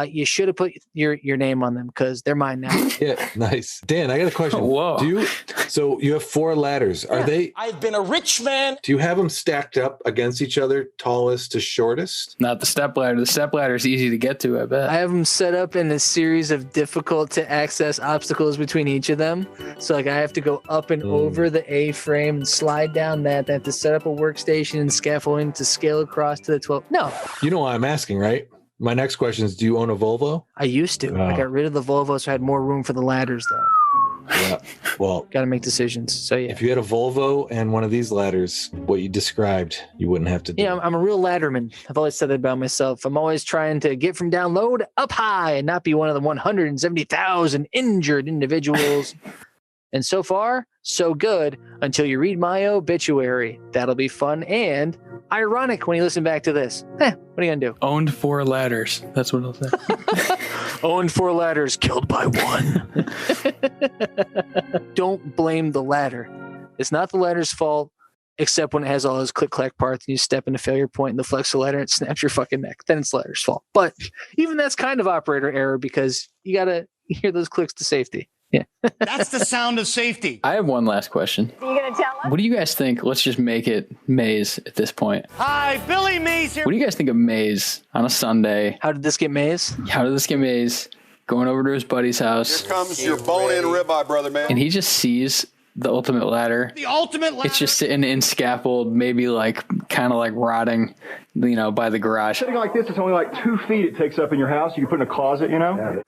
Speaker 8: you should have put your name on them because they're mine now.
Speaker 9: Yeah, nice. Dan, I got a question.
Speaker 10: Whoa.
Speaker 9: So you have 4 ladders. Are they?
Speaker 15: I've been a rich man.
Speaker 9: Do you have them stacked up against each other, tallest to shortest?
Speaker 10: Not the step ladder. The step ladder is easy to get to, I bet.
Speaker 8: I have them set up in a series of difficult to access obstacles between each of them. So like I have to go up and over the A-frame and slide down that. I have to set up a workstation and scaffolding to scale across to the 12. No.
Speaker 9: You know why I'm asking, right? My next question is, do you own a Volvo?
Speaker 8: I used to. I got rid of the Volvo, so I had more room for the ladders, though.
Speaker 9: Yeah. Well,
Speaker 8: got to make decisions. So yeah.
Speaker 9: If you had a Volvo and one of these ladders, what you described, you wouldn't have to do.
Speaker 8: Yeah, I'm a real ladderman. I've always said that about myself. I'm always trying to get from down low to up high and not be one of the 170,000 injured individuals. And so far, so good until you read my obituary. That'll be fun and ironic when you listen back to this. What are you going to do?
Speaker 10: Owned 4 ladders. That's what it'll say.
Speaker 8: Owned 4 ladders, killed by 1. Don't blame the ladder. It's not the ladder's fault, except when it has all those click-clack parts and you step in a failure point and the flex the ladder and it snaps your fucking neck. Then it's the ladder's fault. But even that's kind of operator error because you got to hear those clicks to safety. Yeah.
Speaker 3: That's the sound of safety.
Speaker 10: I have one last question.
Speaker 7: Are you going to tell us?
Speaker 10: What do you guys think? Let's just make it Maze at this point.
Speaker 3: Hi, Billy Mays here.
Speaker 10: What do you guys think of Maze on a Sunday?
Speaker 8: How did this get Maze?
Speaker 10: How did this get Maze? Going over to his buddy's house.
Speaker 24: Here comes your bone-in ribeye, brother, man.
Speaker 10: And he just sees the ultimate ladder.
Speaker 3: The ultimate ladder.
Speaker 10: It's just sitting in scaffold, maybe like kind of like rotting, by the garage.
Speaker 14: Sitting like this, it's only like 2 feet it takes up in your house. You can put in a closet,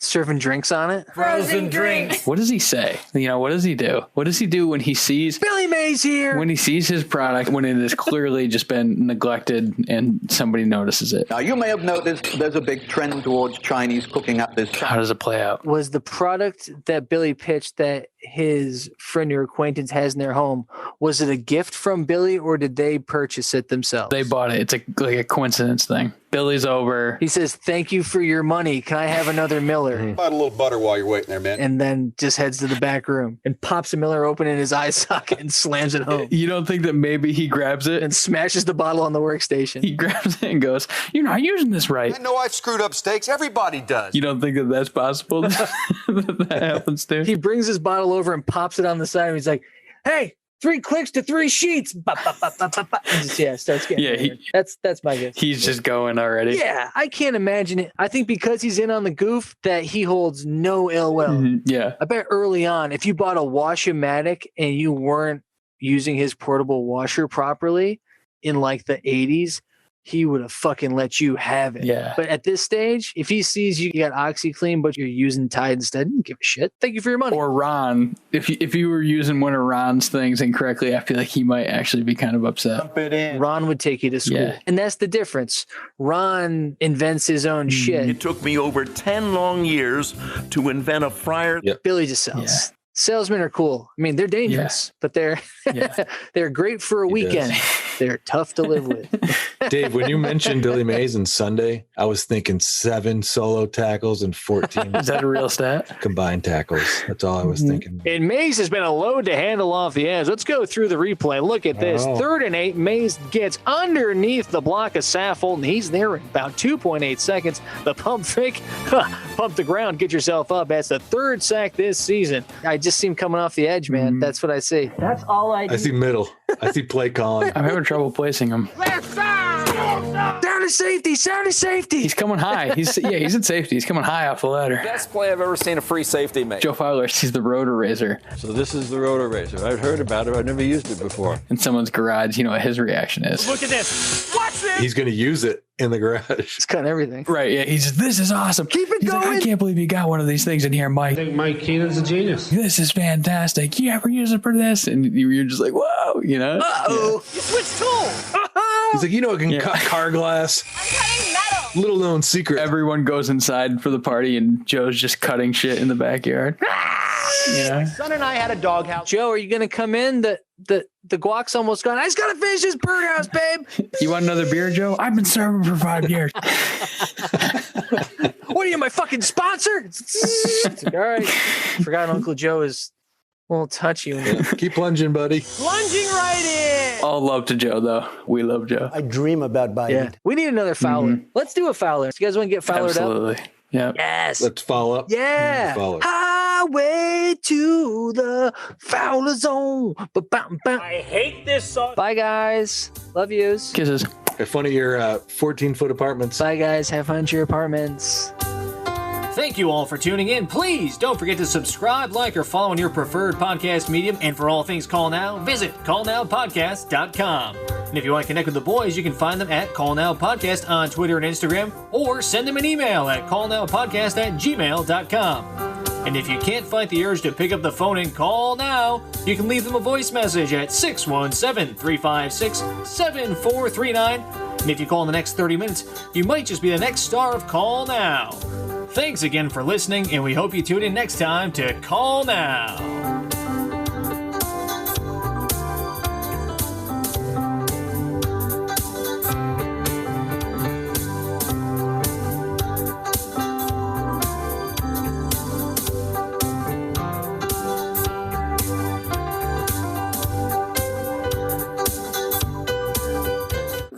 Speaker 8: Serving drinks on it.
Speaker 13: Frozen drinks.
Speaker 10: What does he say? What does he do? What does he do when he sees
Speaker 8: Billy Mays here?
Speaker 10: When he sees his product, when it has clearly just been neglected and somebody notices it?
Speaker 17: Now, you may have noticed there's a big trend towards Chinese cooking at this time.
Speaker 10: How does it play out?
Speaker 8: Was the product that Billy pitched that his friend or acquaintance has in their home, was it a gift from Billy or did they purchase it themselves?
Speaker 10: They bought it. It's like a coincidence thing. Billy's over.
Speaker 8: He says, "Thank you for your money. Can I have another Miller?"
Speaker 24: Add a little butter while you're waiting there, man.
Speaker 8: And then just heads to the back room and pops a Miller open in his eye socket and slams it home.
Speaker 10: You don't think that maybe he grabs it
Speaker 8: and smashes the bottle on the workstation?
Speaker 10: He grabs it and goes, "You're not using this right."
Speaker 24: I know I've screwed up steaks. Everybody does.
Speaker 10: You don't think that that's possible that happens too?
Speaker 8: He brings his bottle over and pops it on the side and he's like, "Hey, 3 clicks to 3 sheets." And just, starts getting weird. That's my guess.
Speaker 10: He's just going already.
Speaker 8: Yeah, I can't imagine it. I think because he's in on the goof that he holds no ill will.
Speaker 10: Mm-hmm. Yeah.
Speaker 8: I bet early on, if you bought a Wash-O-Matic and you weren't using his portable washer properly in like the 80s, he would have fucking let you have it.
Speaker 10: Yeah.
Speaker 8: But at this stage, if he sees you got OxyClean, but you're using Tide instead, he doesn't give a shit. Thank you for your money.
Speaker 10: Or Ron. If you were using one of Ron's things incorrectly, I feel like he might actually be kind of upset.
Speaker 24: Dump it in.
Speaker 8: Ron would take you to school.
Speaker 10: Yeah.
Speaker 8: And that's the difference. Ron invents his own shit.
Speaker 20: It took me over 10 long years to invent a fryer.
Speaker 10: Yep.
Speaker 8: Billy just sells.
Speaker 10: Yeah.
Speaker 8: Salesmen are cool. I mean, they're dangerous, but they're they're great for a weekend. They're tough to live with.
Speaker 9: Dave, when you mentioned Billy Mays and Sunday, I was thinking 7 solo tackles and 14
Speaker 10: Is that a real stat?
Speaker 9: combined tackles. That's all I was thinking.
Speaker 8: And Mays has been a load to handle off the edge. Let's go through the replay. Look at this.
Speaker 9: Oh.
Speaker 8: 3rd and 8. Mays gets underneath the block of Saffold, and he's there in about 2.8 seconds. The pump fake, pump the ground, get yourself up. That's the 3rd sack this season. I just see him coming off the edge, man. That's what I see.
Speaker 12: That's all I do.
Speaker 9: I see middle. I see play calling.
Speaker 10: I'm having trouble placing him.
Speaker 8: Down to safety, sound to safety.
Speaker 10: He's coming high. He's in safety. He's coming high off the ladder.
Speaker 21: Best play I've ever seen a free safety make.
Speaker 10: Joe Fowler sees the rotor razor
Speaker 24: So this is the rotor razor. I've heard about it. I've never used it before.
Speaker 10: in someone's garage. You know what his reaction is.
Speaker 3: Look at this. Watch this.
Speaker 9: He's going to use it in the garage.
Speaker 8: It's cutting everything.
Speaker 10: Right, yeah. He's just, this is awesome.
Speaker 8: Keep it
Speaker 10: He's
Speaker 8: going.
Speaker 10: like, I can't believe you got one of these things in here, Mike.
Speaker 11: I think Mike Keenan's a genius.
Speaker 10: This is fantastic. You ever use it for this? And you're just like, whoa,
Speaker 8: Uh-oh.
Speaker 3: You switched tools.
Speaker 9: He's like, it can cut car glass.
Speaker 13: I'm cutting metal.
Speaker 9: Little known secret.
Speaker 10: Everyone goes inside for the party, and Joe's just cutting shit in the backyard.
Speaker 3: My son and I had a doghouse.
Speaker 8: Joe, are you going to come in? The guac's almost gone. I just got to finish this birdhouse, babe.
Speaker 10: You want another beer, Joe? I've been serving for 5 years.
Speaker 8: What are you, my fucking sponsor? It's like, all right. Forgot Uncle Joe is a little touchy.
Speaker 9: Keep plunging, buddy.
Speaker 3: Plunging right in.
Speaker 10: All love to Joe, though. We love Joe.
Speaker 1: I dream about buying
Speaker 8: Yeah.
Speaker 1: it.
Speaker 8: We need another Fowler. Let's do a Fowler. You guys want to get Fowlered up?
Speaker 10: Absolutely. Yeah.
Speaker 8: Yes.
Speaker 9: Let's follow up.
Speaker 8: Yeah.
Speaker 9: Fowler.
Speaker 8: Highway to the Fowler zone.
Speaker 15: I hate this song.
Speaker 8: Bye, guys. Love yous.
Speaker 10: Kisses.
Speaker 9: Have fun at your 14-foot apartments.
Speaker 8: Bye, guys. Have fun at your apartments. Thank you all for tuning in. Please don't forget to subscribe, like, or follow on your preferred podcast medium. And for all things Call Now, visit callnowpodcast.com. And if you want to connect with the boys, you can find them at Call Now Podcast on Twitter and Instagram, or send them an email at callnowpodcast@gmail.com. And if you can't fight the urge to pick up the phone and call now, you can leave them a voice message at 617-356-7439. And if you call in the next 30 minutes, you might just be the next star of Call Now. Thanks again for listening, and we hope you tune in next time to Call Now.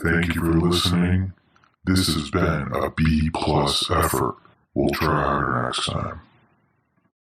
Speaker 5: Thank you for listening. This has been a B+ effort. We'll try harder next time.